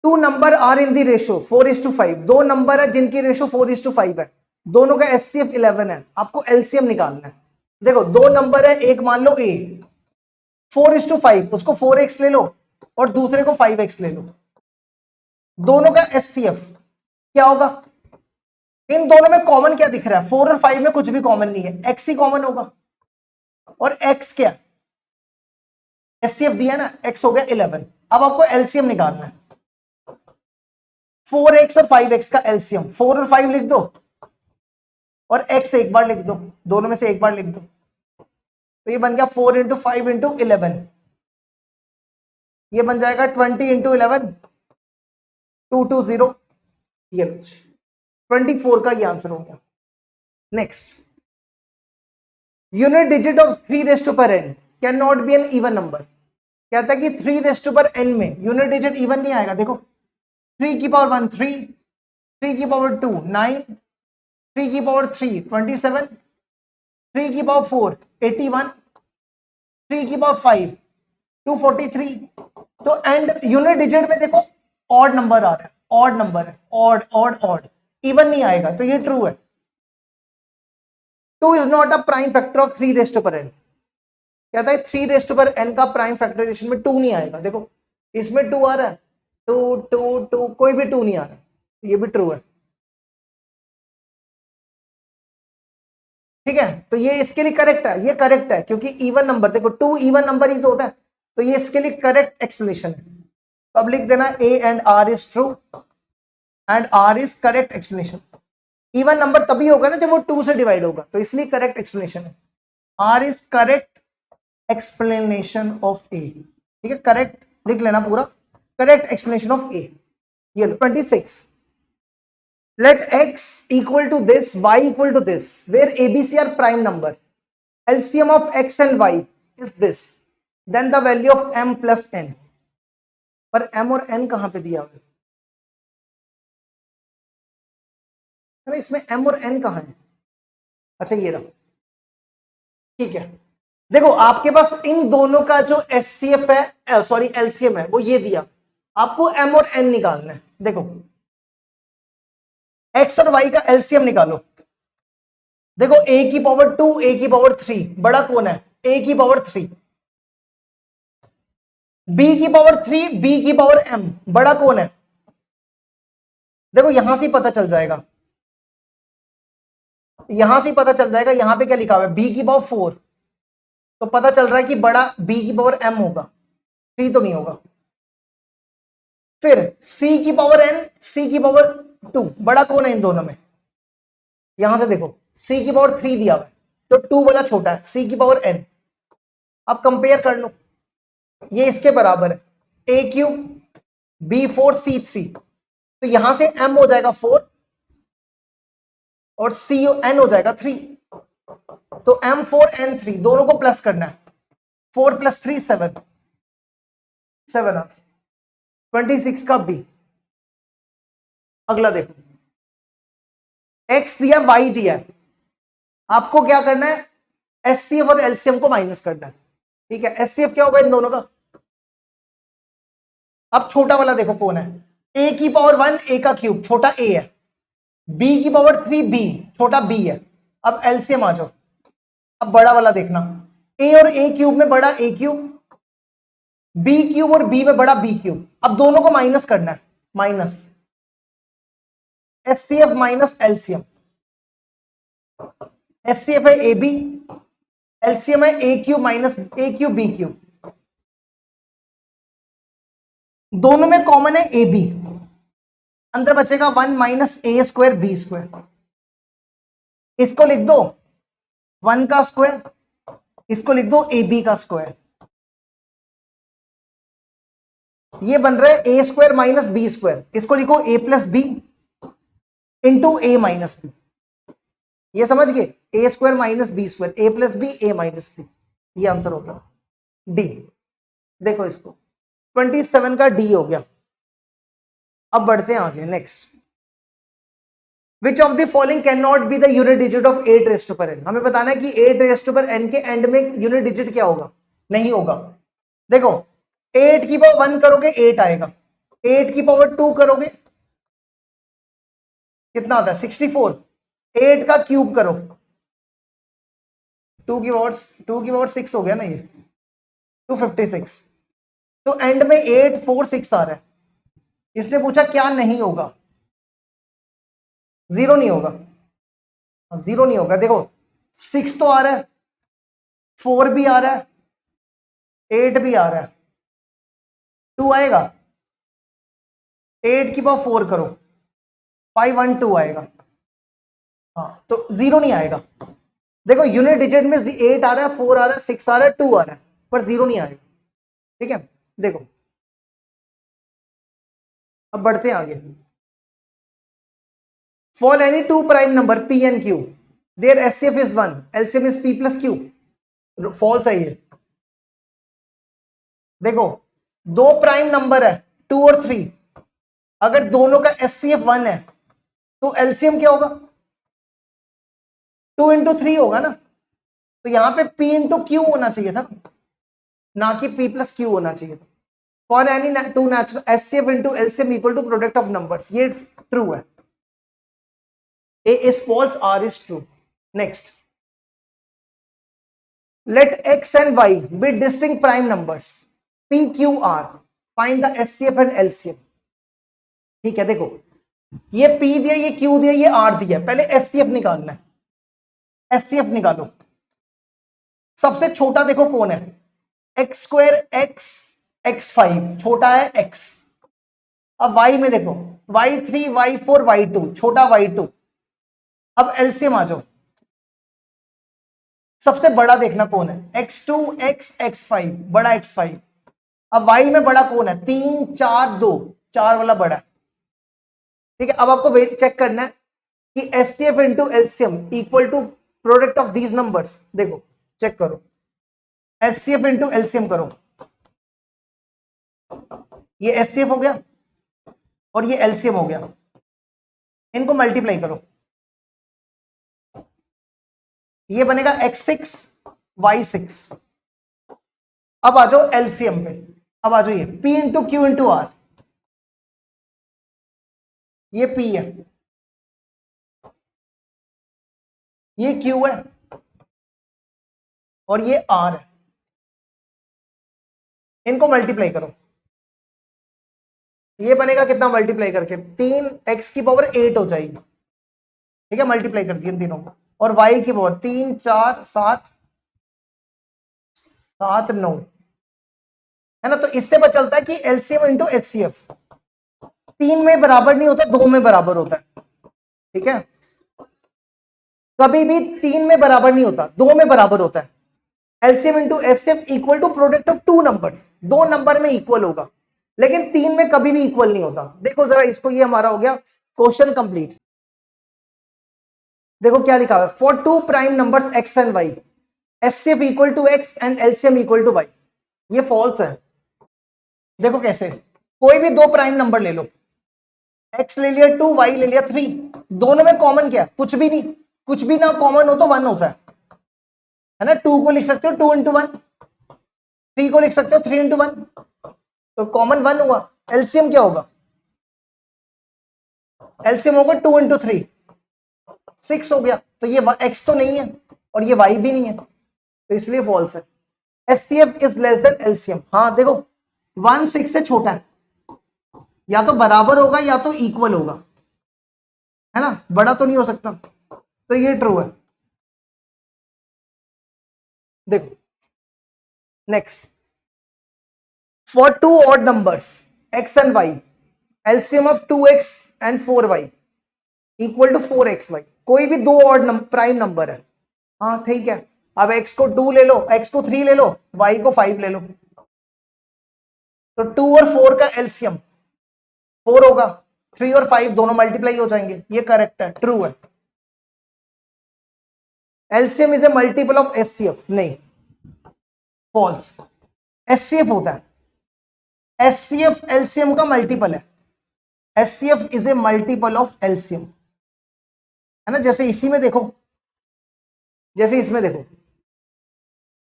Speaker 1: 2 number are in the ratio 4:5, दो नंबर है जिनकी रेशो 4:5 है, दोनों का एचसीएफ 11 है, आपको एलसीएम निकालना है। देखो दो नंबर है, एक मान लो a, 4:5, उसको 4x ले लो और दूसरे को 5x ले लो, दोनों का एचसीएफ क्या होगा? इन दोनों में कॉमन क्या दिख रहा है? 4 और 5 में कुछ भी कॉमन नहीं है, x ही कॉमन होगा, और x क्या, एचसीएफ दिया ना, x हो गया 11। अब आपको एलसीएम निकालना है, 4x और 5x का एलसीएम, 4 और 5 लिख दो और x एक बार लिख दो, दोनों में से एक बार लिख दो, तो ये बन गया 4 इंटू 5 इंटू 11, ये बन जाएगा 20 इंटू 11, 220, ये 24 का ये आंसर हो गया। Next, unit digit of 3n can not be an even number. कहता है कि 3n में यूनिट डिजिट इवन नहीं आएगा। देखो 3 की पावर 1 3, 3 की पावर 2 9, 3 की पावर 3 27, 3 की पावर 4 81, 3 की पावर 5 243। तो एंड यूनिट डिजिट में देखो ऑड नंबर आ रहा है, ऑड नंबर है, ऑड ऑड ऑड, इवन नहीं आएगा, तो ये ट्रू है। 2 is not a prime factor of 3n। कहता है 3n का प्राइम फैक्टराइजेशन में 2 नहीं आएगा। देखो इसमें 2 आ रहा है, 2 2 2, कोई भी 2 नहीं आ रहा, ये भी ट्रू है। ठीक है, तो ये इसके लिए करेक्ट है, ये करेक्ट है क्योंकि इवन नंबर, देखो 2 इवन नंबर ही तो होता है, तो ये इसके लिए करेक्ट एक्सप्लेनेशन है। तो अब लिख देना a and r is true and r is correct explanation. Even number तभी होगा ना जब वो 2 से डिवाइड होगा, तो इसलिए करेक्ट एक्सप्लेनेशन है, r is correct explanation of a। ठीक है, करेक्ट लिख लेना पूरा, करेक्ट एक्सप्लेनेशन ऑफ a। ये 26, let x equal to this, y equal to this, where abc are prime number, LCM of x and y is this, then the value of m plus n। पर m और n कहां पे दिया हुआ है? अरे इसमें m और n कहां है? अच्छा ये रहा। ठीक है, देखो आपके पास इन दोनों का जो एचसीएफ है, सॉरी एलसीएम है, वो ये दिया, आपको m और n निकालना है। देखो x और y का एलसीएम निकालो। देखो a की पावर 2, a की पावर 3, बड़ा कौन है? a की पावर 3। b की पावर 3, b की पावर m, बड़ा कौन है? देखो यहां से पता चल जाएगा, यहां से पता चल जाएगा, यहां पे क्या लिखा हुआ है, b की पावर 4, तो पता चल रहा है कि बड़ा b की पावर m होगा, 3 तो नहीं होगा। फिर c की पावर n, c की पावर 2, बड़ा कौन है इन दोनों में? यहां से देखो c की पावर 3 दिया हुआ है, तो 2 वाला छोटा है, c की पावर n। अब कंपेयर कर लो, ये इसके बराबर है, a क्यूब b4 c3, तो यहां से m हो जाएगा 4 और n हो जाएगा 3, तो m4 n3 दोनों को प्लस करना है, 4 + 3 7, 7 आंसर 26 का b। अगला देखो, x दिया y दिया, आपको क्या करना है, एचसीएफ और एलसीएम को माइनस करना है। ठीक है, एचसीएफ क्या होगा इन दोनों का? अब छोटा वाला देखो कौन है, a की पावर 1 a का क्यूब, छोटा a है, b की पावर 3 b, छोटा b है। अब एलसीएम आ जाओ, अब बड़ा वाला देखना, a और a क्यूब में बड़ा a क्यूब, b क्यूब और b में बड़ा b क्यूब। अब दोनों को माइनस करना है, minus HCF minus LCM, HCF है ab, एलसीएम है a cube minus a cube b cube, दोनों में कॉमन है ab, अंदर बचेगा 1 minus a square b square. इसको लिख दो 1 का स्क्वायर, इसको लिख दो ab का स्क्वायर, ये बन रहा है a square minus b square, इसको लिखो a plus B, into A minus B, ये समझ गए, A square minus B square, A plus B A minus B, ये आंसर हो गया डी। देखो इसको 27 का डी हो गया। अब बढ़ते हैं आगे, next, which of the following can not be the unit digit of 8 raised to power n। हमें बताना है कि 8 रेज़्ड टू पावर n के एंड में यूनिट डिजिट क्या होगा, नहीं होगा। देखो 8 की पावर 1 करोगे 8 आएगा, 8 की पावर 2 करोगे कितना आता है 64, 8 का क्यूब करो 2 की पावर 6 हो गया ना, ये 256। तो एंड में 8 4 6 आ रहा है। इसने पूछा क्या नहीं होगा, जीरो नहीं होगा, जीरो नहीं होगा। देखो 6 तो आ रहा है, 4 भी आ रहा है, 8 भी आ रहा है, 2 आएगा, 8 की पावर 4 करो 5 1 2 आएगा, हाँ तो जीरो नहीं आएगा। देखो यूनिट डिजिट में 8 आ रहा है, 4 आ रहा है, 6 आ रहा है, 2 आ रहा है, पर जीरो नहीं आएगा। ठीक है, देखो अब बढ़ते हैं आगे। For any two prime number p and q their HCF is 1, LCM is p plus q, false है ये। देखो दो प्राइम नंबर है 2 और 3, अगर दोनों का एचसीएफ 1 है तो एलसीएम क्या होगा 2 into 3 होगा ना, तो यहां पे p into q होना चाहिए था, ना कि p plus q होना चाहिए था। For any two natural HCF into LCM equal to product of numbers, ये ट्रू है। A is false, R is true. Next, let x and y be distinct prime numbers p q r, find the HCF and LCM। ठीक है, देखो ये p दिया, ये q दिया, ये r दिया, पहले HCF निकालना है। HCF निकालो, सबसे छोटा देखो कौन है, x स्क्वायर x x5 छोटा है x। अब y में देखो y3 y4 y2 छोटा y2। अब एलसीएम आ जाओ, सबसे बड़ा देखना कौन है, x2 x x5 बड़ा x5। अब y में बड़ा कौन है 3 4 2, 4 वाला बड़ा। ठीक है, अब आपको वेट चेक करना है कि HCF into LCM equal to product of these numbers. देखो चेक करो, एचसीएफ इंटू एलसीएम करो, ये एचसीएफ हो गया और ये एलसीएम हो गया, इनको मल्टीप्लाई करो, ये बनेगा x6 y6। अब आ जाओ एलसीएम पे, अब आ जाओ ये p into Q into R, ये p है, ये q है और ये r है, इनको मल्टीप्लाई करो, ये बनेगा कितना मल्टीप्लाई करके 3x की पावर 8 हो जाएगी। ठीक है, मल्टीप्लाई कर दिए तीनों को, और y की पावर 3 4 7 7 9 है ना। तो इससे पता चलता है कि एलसीएम इंटू एचसीएफ 3 में बराबर नहीं होता, 2 में बराबर होता है। ठीक है, कभी भी 3 में बराबर नहीं होता, 2 में बराबर होता है। LCM into HCF equal to product of two numbers, दो नंबर में इक्वल होगा, लेकिन 3 में कभी भी इक्वल नहीं होता। देखो जरा इसको, ये हमारा हो गया क्वेश्चन कंप्लीट। देखो क्या लिखा है, for two prime numbers x and y HCF equal to x and LCM equal to y, ये फॉल्स है। देखो कैसे, कोई भी दो प्राइम नंबर ले लो, x ले लिया 2 y ले लिया 3, दोनों में कॉमन क्या, कुछ भी नहीं, कुछ भी ना कॉमन हो तो 1 होता है ना। 2 को लिख सकते हो 2 into 1, 3 को लिख सकते हो 3 into 1, तो कॉमन 1 हुआ। एलसीएम क्या होगा, एलसीएम होगा 2 into 3 6 हो गया, तो ये x तो नहीं है और ये y भी नहीं है, तो इसलिए फॉल्स है। HCF is less then LCM, हाँ देखो 1 6 से छोटा है, या तो बराबर होगा या तो इक्वल होगा, है ना, बड़ा तो नहीं हो सकता, तो ये ट्रू है। देखो next, for two odd numbers x and y LCM of 2x and 4y equal to 4xy, कोई भी दो ऑड प्राइम नंबर है, हाँ ठीक है। अब x को 2 ले लो, x को 3 ले लो, y को 5 ले लो, तो 2 और 4 का एलसीएम 4 होगा, 3 और 5 दोनों मल्टीप्लाई हो जाएंगे, ये करेक्ट है, ट्रू है। LCM is a multiple of HCF, नहीं, फॉल्स। एचसीएफ होता है, एचसीएफ एलसीएम का मल्टीपल है, HCF is a multiple of LCM, है ना। जैसे इसी में देखो, जैसे इसमें देखो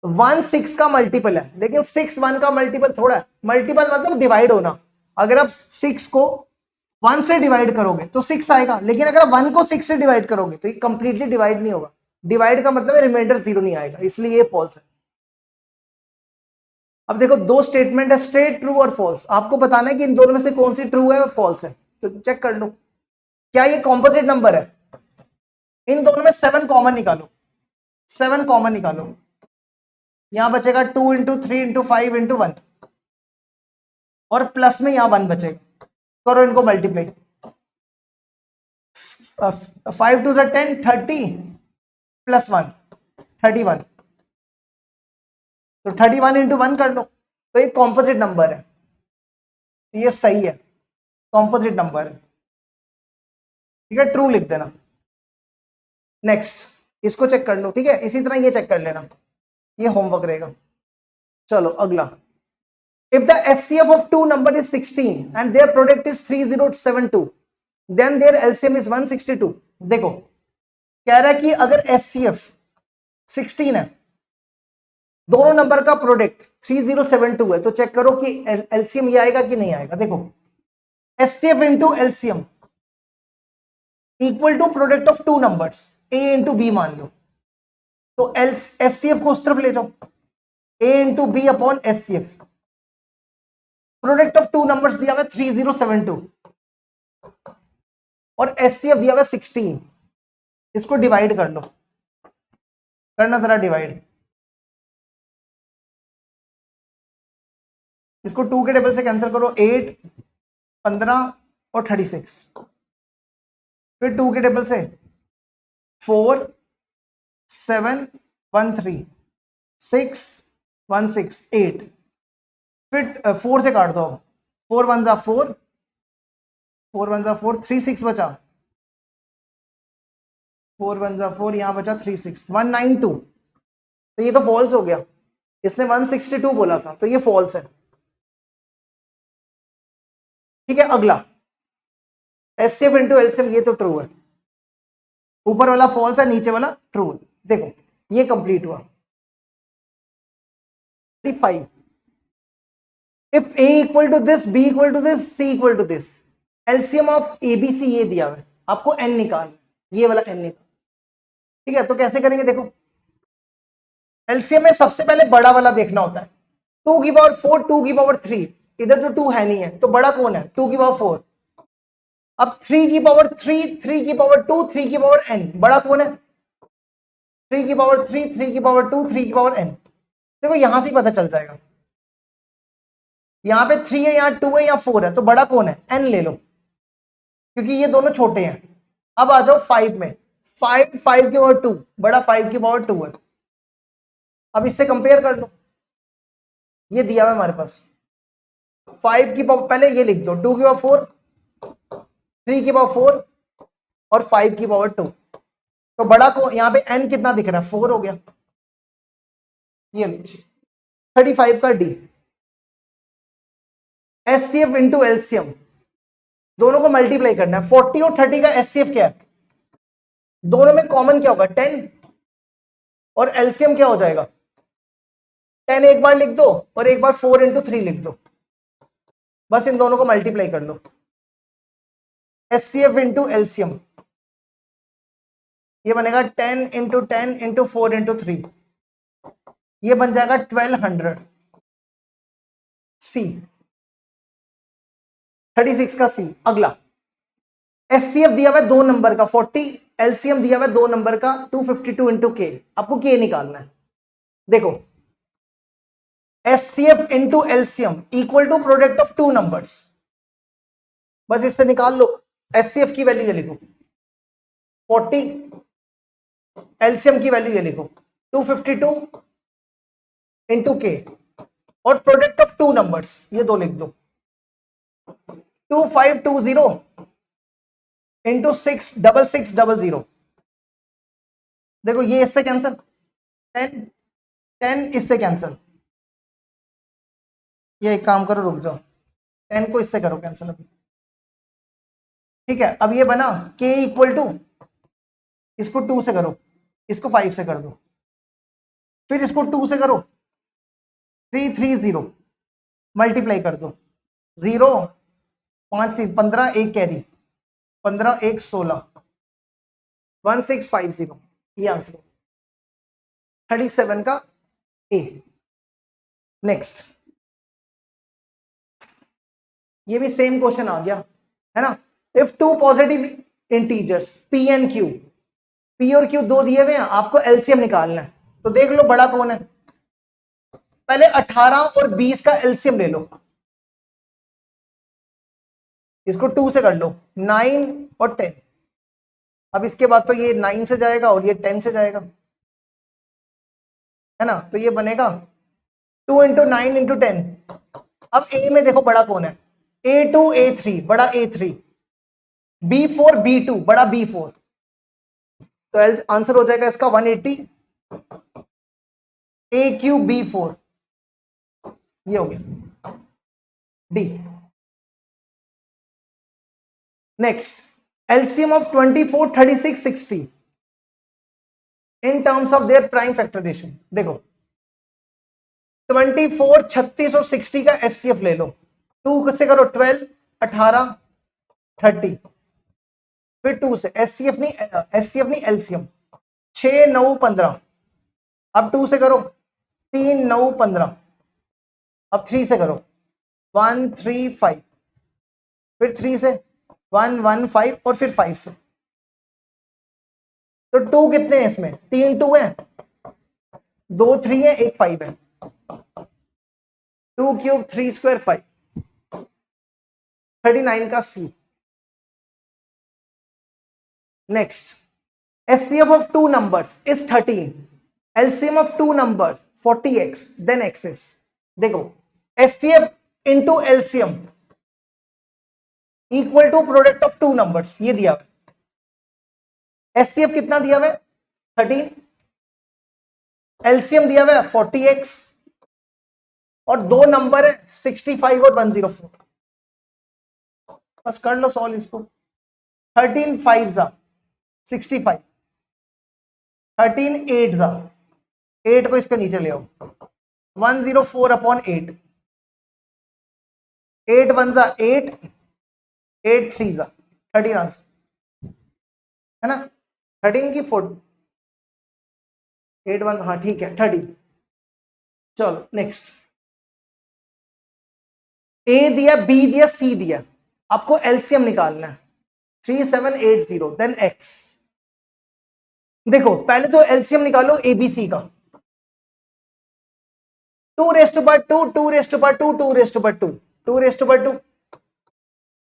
Speaker 1: 1 6 का मल्टीपल है, लेकिन 6 1 का मल्टीपल थोड़ा है। मल्टीपल मतलब डिवाइड होना, अगर आप 6 को 1 से डिवाइड करोगे तो 6 आएगा, लेकिन अगर 1 को 6 से डिवाइड करोगे तो ये कंप्लीटली डिवाइड नहीं होगा। डिवाइड का मतलब रिमाइंडर 0 नहीं आएगा, इसलिए ये फॉल्स है। अब देखो दो स्टेटमेंट है, स्ट्रेट ट्रू और फॉल्स, आपको बताना है कि इन दोनों में से कौन सी ट्रू है और फॉल्स है, तो चेक कर लो। क्या ये कॉम्पोजिट नंबर है? इन दोनों में 7 कॉमन निकालो, 7 कॉमन निकालो, यहां बचेगा 2 इंटू 3 इंटू 5 इंटू 1, और प्लस में यहां 1 बचेगा, करो इनको मल्टीप्लाई। 5 टू 10, 30 प्लस 1 31, तो 31 इंटू 1 कर लो, तो ये कॉम्पोजिट नंबर है, ये सही है, कॉम्पोजिट नंबर है, ठीक है, ट्रू लिख देना। नेक्स्ट इसको चेक कर लो, ठीक है, इसी तरह ये चेक कर लेना, ये होमवर्क रहेगा। चलो अगला, if the HCF of two number is 16 and their product is 3072 then their LCM is 162। देखो कह रहा है कि अगर एचसीएफ 16 है, दोनों नंबर का प्रोडक्ट 3072 है, तो चेक करो कि एलसीएम ये आएगा कि नहीं आएगा। देखो HCF into LCM equal to product of two numbers, A into B मान लो, तो एचसीएफ को उस तरफ ले जाओ, A into B upon HCF. Product of two numbers दिया हुआ 3072 और एचसीएफ दिया हुआ 16, इसको डिवाइड कर लो, करना जरा डिवाइड, इसको 2 के टेबल से कैंसिल करो, 8 15 और 36, फिर 2 के टेबल से 4 7 1 3 6 1 6 8, फिर 4 से काट दो, अब 4 1 जा 4 4 1 जा 4 3 6 बचा, 4 1 जा 4, यहां बचा 3 6 192, तो ये तो फॉल्स हो गया, इसने 162 बोला था, तो ये फॉल्स है, ठीक है। अगला एचसीएफ इंटू एलसीएम, ये तो ट्रू है, ऊपर वाला फॉल्स है, नीचे वाला ट्रू है। देखो ये कंप्लीट हुआ। 35, if A equal to this, B equal to this, C equal to this, LCM of ABC ये दिया हुआ है, आपको एन निकालना, ये वाला एन निकाल, ठीक है। तो कैसे करेंगे, देखो एलसीएम में सबसे पहले बड़ा वाला देखना होता है, 2 की पावर 4 2 की पावर 3, इधर जो 2 है नहीं है, तो बड़ा कौन है, 2 की पावर 4। अब 3 की पावर 3 3 की पावर 2 3 की पावर n, बड़ा कौन है, 3 की पावर 3 3 की पावर 2 3 की पावर n। देखो यहां से पता चल जाएगा, यहां पे 3 है, यहां 2 है, यहां 4 है, तो बड़ा कौन है, n ले लो, क्योंकि ये दोनों छोटे हैं। अब आ जाओ 5 में, 5 5 की पावर 2, बड़ा 5 की पावर 2 है। अब इससे कंपेयर कर लो, ये दिया है हमारे पास 5 की पावर, पहले ये लिख दो 2 की पावर 4 3 की पावर 4 और 5 की पावर 2, तो बड़ा को यहां पे n कितना दिख रहा है, 4 हो गया, ये लीजिए 35 का डी। एचसीएफ इंटू एलसीएम, दोनों को मल्टीप्लाई करना है, 40 और 30 का एचसीएफ क्या है, दोनों में कॉमन क्या होगा, 10, और एलसीएम क्या हो जाएगा, 10 एक बार लिख दो और एक बार 4 इंटू 3 लिख दो, बस इन दोनों को मल्टीप्लाई कर लो। एचसीएफ इंटू एलसीएम, ये बनेगा 10 इंटू 10 इंटू 4 इंटू 3, ये बन जाएगा 1200 सी, 36 का सी। अगला एचसीएफ दिया हुआ है 2 नंबर का 40, एलसीएम दिया हुआ है 2 नंबर का 252 इंटू के, आपको के निकालना है। देखो HCF into LCM equal to product of 2 numbers, बस इससे निकाल लो, एचसीएफ की वैल्यू ये लिखो 40, एलसीएम की वैल्यू ये लिखो 252 इंटू के, और प्रोडक्ट ऑफ 2 नंबर्स ये दो लिख दो 2520 इंटू 66600। देखो ये इससे कैंसिल, 10 10 इससे कैंसिल। ये एक काम करो, रुक जाओ, 10 को इससे करो कैंसिल अभी। ठीक है, अब ये बना k इक्वल टू, इसको 2 से करो, इसको 5 से कर दो, फिर इसको 2 से करो, 330 मल्टीप्लाई कर दो, 0 5 3 15, एक कैरी, 15 1 16, 1650, ये आंसर 37 का ए। नेक्स्ट, ये भी सेम क्वेश्चन आ गया है ना। If two positive integers P and Q, P और क्यू दो दिए हुए हैं, आपको एलसीएम निकालना है। तो देख लो बड़ा कौन है, पहले 18 और 20 का एलसीएम ले लो, इसको 2 से कर लो, 9 और 10। अब इसके बाद तो ये 9 से जाएगा और ये 10 से जाएगा, है ना। तो ये बनेगा 2 इंटू 9 इंटू 10। अब ए में देखो बड़ा कौन है, A2 A3, बड़ा A3, B4 B2, बड़ा B4। तो आंसर हो जाएगा इसका 180, AQ B4, ये हो गया D. Next, LCM of 24 36 60 in terms of their prime factorization. देखो 24 36 और 60 का एचसीएफ ले लो, 2 से करो 12 18 30, फिर 2 से एचसीएफ नहीं एलसीएम, 6 9 15, अब 2 से करो 3 9 15, अब 3 से करो 1 3 5, फिर 3 से 1 1 5 और फिर 5 से। तो 2 कितने हैं इसमें, 3 2 है, 2 3 है, 1 5 है, 2 क्यूब 3 स्क्वायर 5, 39 का C. Next, HCF of two numbers is 13, LCM of two number 40x then x is. देखो HCF into LCM equal to product of two numbers, ये दिया हुआ। एचसीएफ कितना दिया हुआ है 13, एलसीएम दिया हुआ है 40x, और दो नंबर है 65 और 104। बस कर लो सॉल्व इसको, 13 5 जा 65, 13 8 जा 8 को इसके नीचे ले आओ, 104 अपॉन 8, 8 1 जा 8, 8 3 जा 13 आंसर है ना। 13 की 4 8 1, हाँ ठीक है 13। चलो नेक्स्ट, ए दिया बी दिया सी दिया, आपको एलसीएम निकालना है 3780 देन एक्स। देखो पहले तो एलसीएम निकालो एबीसी का, 2 रेस्ट पर 2, 2 रेस्ट पर 2, 2 रेस्ट पर 2, 2 रेस्ट पर 2,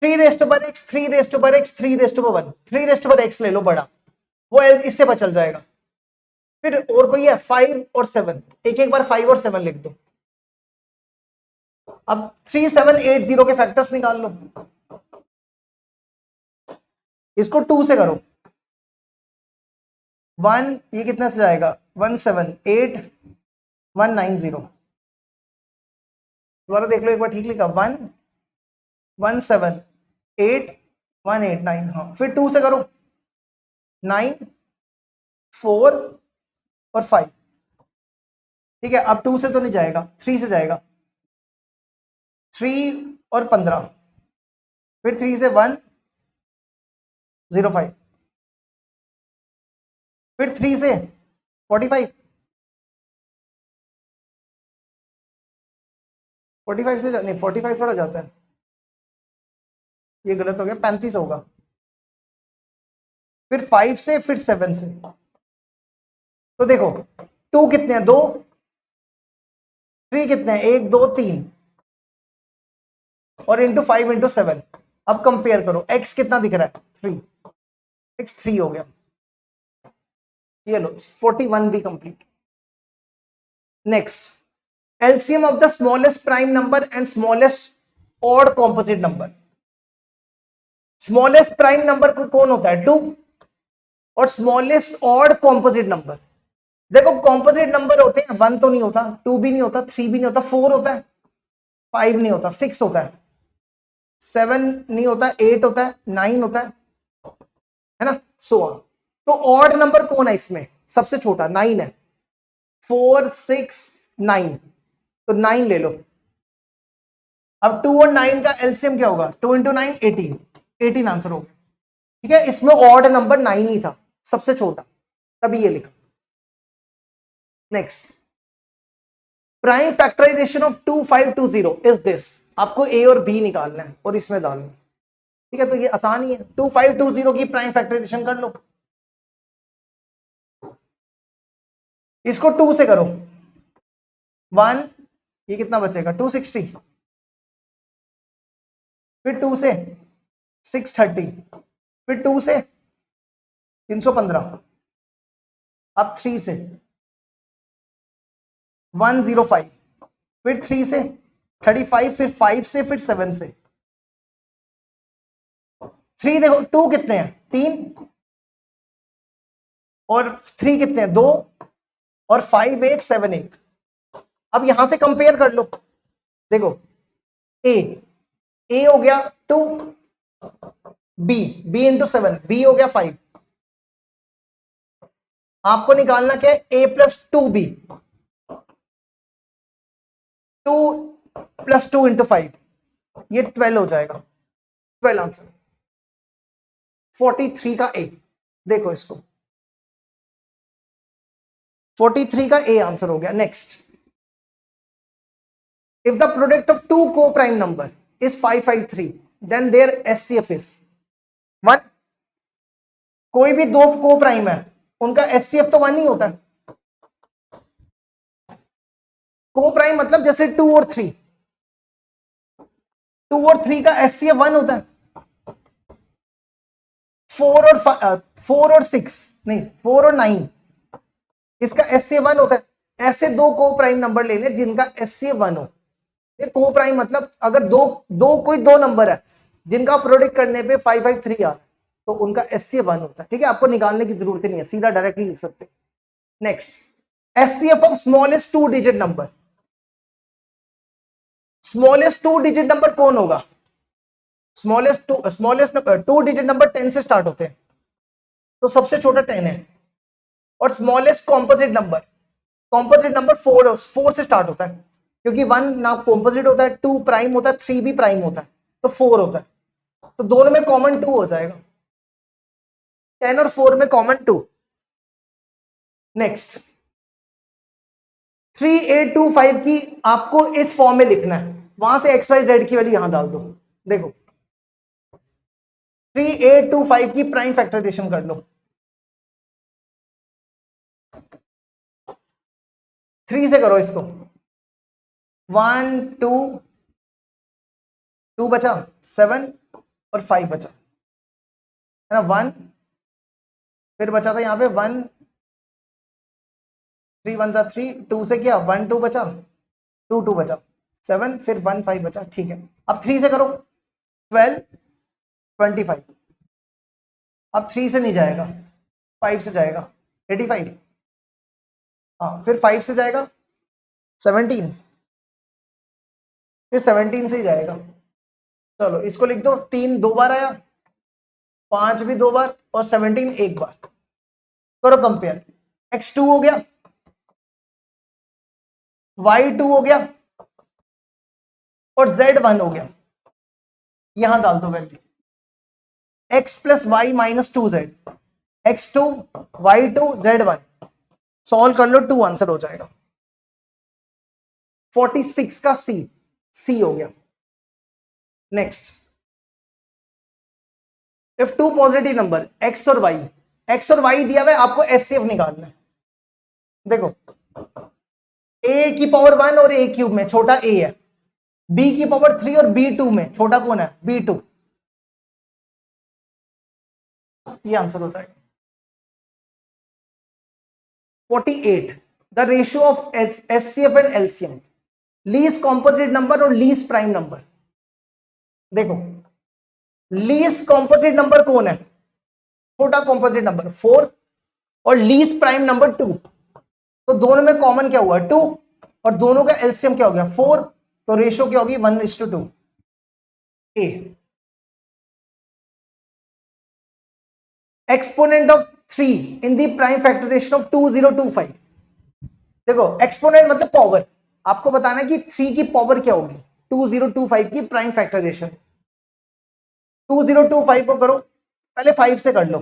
Speaker 1: 3 रेस्ट पर एक्स, 3 रेस्ट पर एक्स, 3 रेस्ट पर 1, 3 रेस्ट पर एक्स ले लो बड़ा, वो इससे बचल जाएगा। फिर और कोई है 5 और 7, एक एक बार 5 और 7 लिख दो। अब 3780 के फैक्टर्स निकाल लो, इसको 2 से करो, 1 ये कितना से जाएगा 178 190, दोबारा देख लो एक बार ठीक लिखा, 1 178 189, हाँ फिर 2 से करो 9 4 और 5, ठीक है। अब 2 से तो नहीं जाएगा, 3 से जाएगा, 3 और 15, फिर 3 से 1 0 5, फिर 3 से 45, 45 से नहीं 45 थोड़ा जाता है, ये गलत हो गया, 35 होगा, फिर 5 से फिर 7 से। तो देखो 2 कितने हैं 2, 3 कितने हैं 1 2 3, और इंटू 5 इंटू 7। अब कंपेयर करो, x कितना दिख रहा है 3, x 3 हो गया, ये लो 41 भी complete. Next, LCM of the smallest prime number and smallest odd composite number. Smallest prime number कौन होता है? 2। और स्मॉलेस्ट ऑड कॉम्पोजिट नंबर, देखो कॉम्पोजिट नंबर होते हैं, 1 तो नहीं होता, 2 भी नहीं होता, 3 भी नहीं होता, 4 होता है, 5 नहीं होता, 6 होता है, 7 नहीं होता, 8 होता है, 9 होता है ना, सो ऑन। तो ऑड नंबर कौन है इसमें? सबसे छोटा 9 है, 4 6 9, तो 9 ले लो। अब 2 और 9 का एलसीएम क्या होगा? 2 इंटू 9 18, 18 आंसर हो गया। ठीक है, इसमें ऑड नंबर 9 ही था, सबसे छोटा, तभी ये लिखा। Next, prime factorization of 2520 is this. आपको ए और बी निकालना है और इसमें डालना है। ठीक है, तो ये आसान ही है, 2520 की प्राइम फैक्टराइजेशन कर लो। इसको 2 से करो, 1, ये कितना बचेगा? 260, फिर 2 से 630, फिर 2 से 315, अब 3 से 105, फिर 3 से 35, फिर 5 से, फिर 7 से। 3 देखो, 2 कितने हैं? 3, और 3 कितने हैं? 2, और 5 1 7 1। अब यहां से कंपेयर कर लो, देखो ए हो गया 2, बी इंटू 7, बी हो गया 5। आपको निकालना क्या है? ए प्लस 2 बी, 2 प्लस 2 इंटू 5, ये 12 हो जाएगा, 12 आंसर। 43 का ए, देखो इसको, 43 का ए आंसर हो गया। Next, if the product of two coprime number is 553, then their HCF is 1। कोई भी दो को प्राइम है, उनका एचसीएफ तो 1 ही होता है। को प्राइम मतलब जैसे 2 और 3, 2 और 3 का एचसीएफ 1 होता है। 4 और 6 नहीं, 4 और 9, इसका एचसीएफ 1 होता है। ऐसे दो को प्राइम नंबर ले ले जिनका एचसीएफ 1 हो। ये को प्राइम मतलब अगर कोई दो नंबर है जिनका प्रोडक्ट करने पे 553 आ रहा है, तो उनका एचसीएफ 1 होता है। ठीक है, आपको निकालने की जरूरत ही नहीं है, सीधा डायरेक्टली लिख सकते। Next, HCF of smallest 2 digit number. Smallest 2 digit number कौन होगा? स्मॉलेस्ट 2 डिजिट नंबर 10 से स्टार्ट होते हैं, तो सबसे छोटा 10 है। और स्मॉलेस्ट कॉम्पोजिट नंबर 4 से स्टार्ट होता है, क्योंकि 1 ना कॉम्पोजिट होता है, 2 प्राइम होता है, 3 भी प्राइम होता है, तो 4 होता है। तो दोनों में कॉमन 2 हो जाएगा, 10 और 4 में कॉमन 2। नेक्स्ट, 3825 की आपको इस फॉर्म में लिखना है, वहां से XYZ की वैल्यू यहां डाल दो। देखो 3825 की प्राइम फैक्टराइजेशन कर लो, 3 से करो इसको, 1 2 2 बचा, 7 और 5 बचा, है ना, 1, फिर बचा था यहां पे 1, 3 1 जा 3, 2 से किया 1 2 बचा, 2 2 बचा, 7, फिर 1 5 बचा। ठीक है, अब 3 से करो, 12 25, अब 3 से नहीं जाएगा, 5 से जाएगा, 85। हाँ, फिर 5 से जाएगा 17, फिर 17 से ही जाएगा। चलो इसको लिख दो, 3 2 बार आया, 5 भी 2 बार, और 17 एक बार। करो कंपेयर, x2 हो गया, y2 हो गया, और z1 हो गया। यहां डाल दो value, x plus Y minus 2z, x2 y2 z1, solve कर लो, 2 आंसर हो जाएगा। 46 का सी हो गया। Next, if two positive number x और y दिया हुआ है, आपको एचसीएफ निकालना है। देखो a की पावर 1 और a क्यूब में छोटा a है, b की पावर 3 और b2 में छोटा कौन है? b2। ये आंसर हो जाएगा। 48, the ratio of HCF and LCM, least composite number और लीस्ट प्राइम नंबर। देखो लीस्ट कॉम्पोजिट नंबर कौन है? छोटा कॉम्पोजिट नंबर 4 और लीस्ट प्राइम नंबर 2। तो दोनों में कॉमन क्या हुआ? 2 और दोनों का एलसीएम क्या हो गया? 4। तो रेशो क्या होगी? 1:2। A exponent of 3 in the prime factorization of 2025। देखो एक्सपोनेंट मतलब पावर, आपको बताना है कि 3 की पावर क्या होगी 2025 की प्राइम फैक्टराइजेशन। 2025 को करो, पहले 5 से कर लो,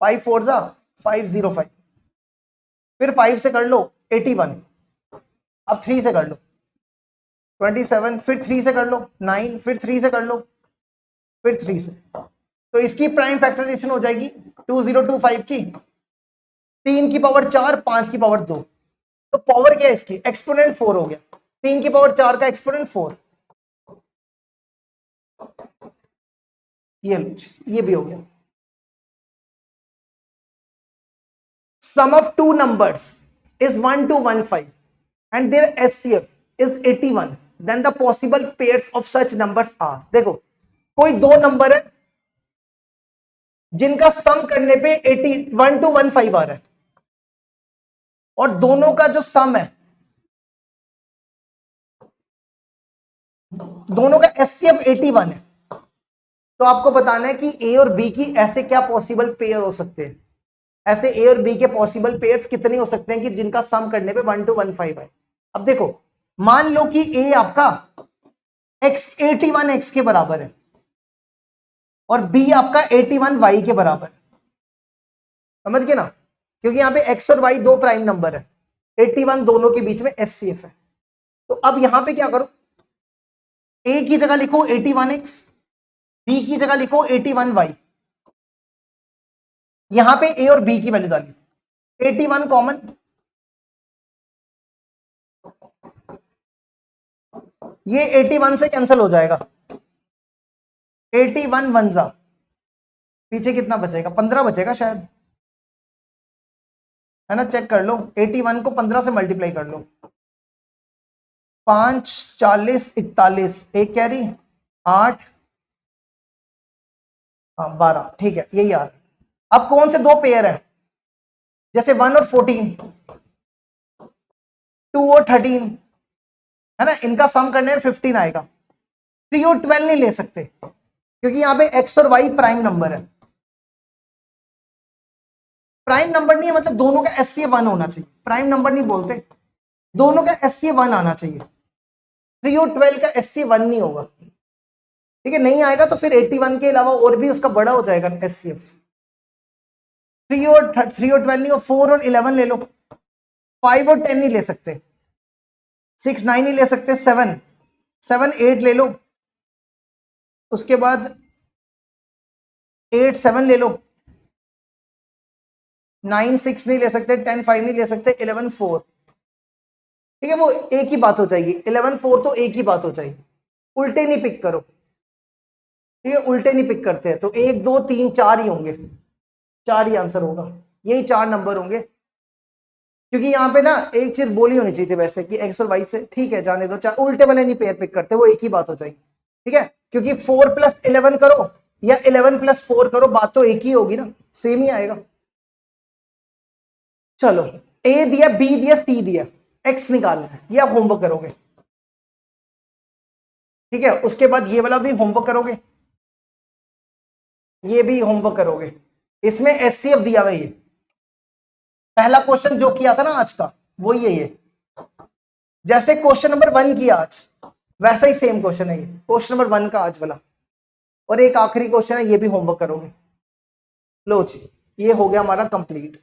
Speaker 1: 5 4 जा 505, फिर 5 से कर लो 81, अब 3 से कर लो 27, फिर 3 से कर लो 9, फिर 3 से कर लो, फिर 3 से। तो इसकी प्राइम फैक्टराइजेशन हो जाएगी 2025 की 3 की पावर 4, 5 की पावर 2। तो पावर क्या है इसकी? एक्सपोनेंट 4 हो गया, 3 की पावर 4 का एक्सपोनेंट 4। ये लो, ये भी हो गया। Sum of two numbers is 1 to 15 and their SCF is 81, then the possible pairs of such numbers are। देखो कोई दो नंबर है जिनका सम करने पे 1 to 15 आ रहा है और दोनों का जो सम है, दोनों का एचसीएफ 81 है। तो आपको बताना है कि ए और बी की ऐसे क्या पॉसिबल पेयर हो सकते हैं, ऐसे ए और बी के पॉसिबल पेयर्स कितने हो सकते हैं कि जिनका सम करने पे 1 to 15 है। अब देखो मान लो कि ए आपका x 81 x के बराबर है और बी आपका 81 y के बराबर है, समझ गए ना? क्योंकि यहां पे x और y दो प्राइम नंबर है, 81 दोनों के बीच में एचसीएफ है। तो अब यहां पे क्या करो, ए की जगह लिखो 81x, बी की जगह लिखो 81y। यहां पे ए और बी की वैल्यू डाली, 81 कॉमन, ये 81 से कैंसिल हो जाएगा, 81 1 जा, पीछे कितना बचेगा? 15 बचेगा शायद, है ना? चेक कर लो, 81 को 15 से मल्टीप्लाई कर लो, 5 40 41, एक कैरी 8 12, ठीक है यही आ रहा है। अब कौन से दो पेयर है? जैसे 1 और 14, 2 और 13, है ना? इनका सम करने में 15 आएगा। 3 और 12 नहीं ले सकते क्योंकि यहां पे x और y प्राइम नंबर है। प्राइम नंबर नहीं है मतलब दोनों का एचसीएफ 1 होना चाहिए, प्राइम नंबर नहीं बोलते, दोनों का एचसीएफ 1 आना चाहिए। 3 और 12 का एचसीएफ 1 नहीं होगा, ठीक है? नहीं आएगा तो फिर 81 के अलावा और भी उसका बड़ा हो जाएगा एचसीएफ। 3 और 12 नहीं हो, 4 और 11 ले लो, 5 और 10 नहीं ले सकते, 6 9 नहीं ले सकते, 7 8 ले लो, उसके बाद 8 7 ले लो, 9 6 नहीं ले सकते, 10 5 नहीं ले सकते, 11 4, ठीक है? वो एक ही बात हो जाएगी, 11 4 तो एक ही बात हो जाएगी। उल्टे नहीं पिक करो, ठीक है? उल्टे नहीं पिक करते हैं तो 1 2 3 4 ही होंगे, 4 ही आंसर होगा, यही 4 नंबर होंगे। क्योंकि यहाँ पे ना एक चीज बोली होनी चाहिए थी वैसे कि एक्स और वाई से, ठीक है जाने दो, 4 उल्टे वाले नहीं पेयर पिक करते, वो एक ही बात हो जाएगी, ठीक है? क्योंकि 4 + 11 करो या 11 + 4 करो, बात तो एक ही होगी ना, सेम ही आएगा। चलो ए दिया, बी दिया, सी दिया, एक्स निकालना है, ये आप होमवर्क करोगे, ठीक है? उसके बाद ये वाला भी होमवर्क करोगे, ये भी होमवर्क करोगे। इसमें एचसीएफ दिया हुआ, ये पहला क्वेश्चन जो किया था ना आज का वो ये है, जैसे क्वेश्चन नंबर 1 किया आज वैसा ही सेम क्वेश्चन है ये, क्वेश्चन नंबर 1 का आज वाला। और एक आखिरी क्वेश्चन है, ये भी होमवर्क करोगे। लो जी, ये हो गया हमारा कंप्लीट।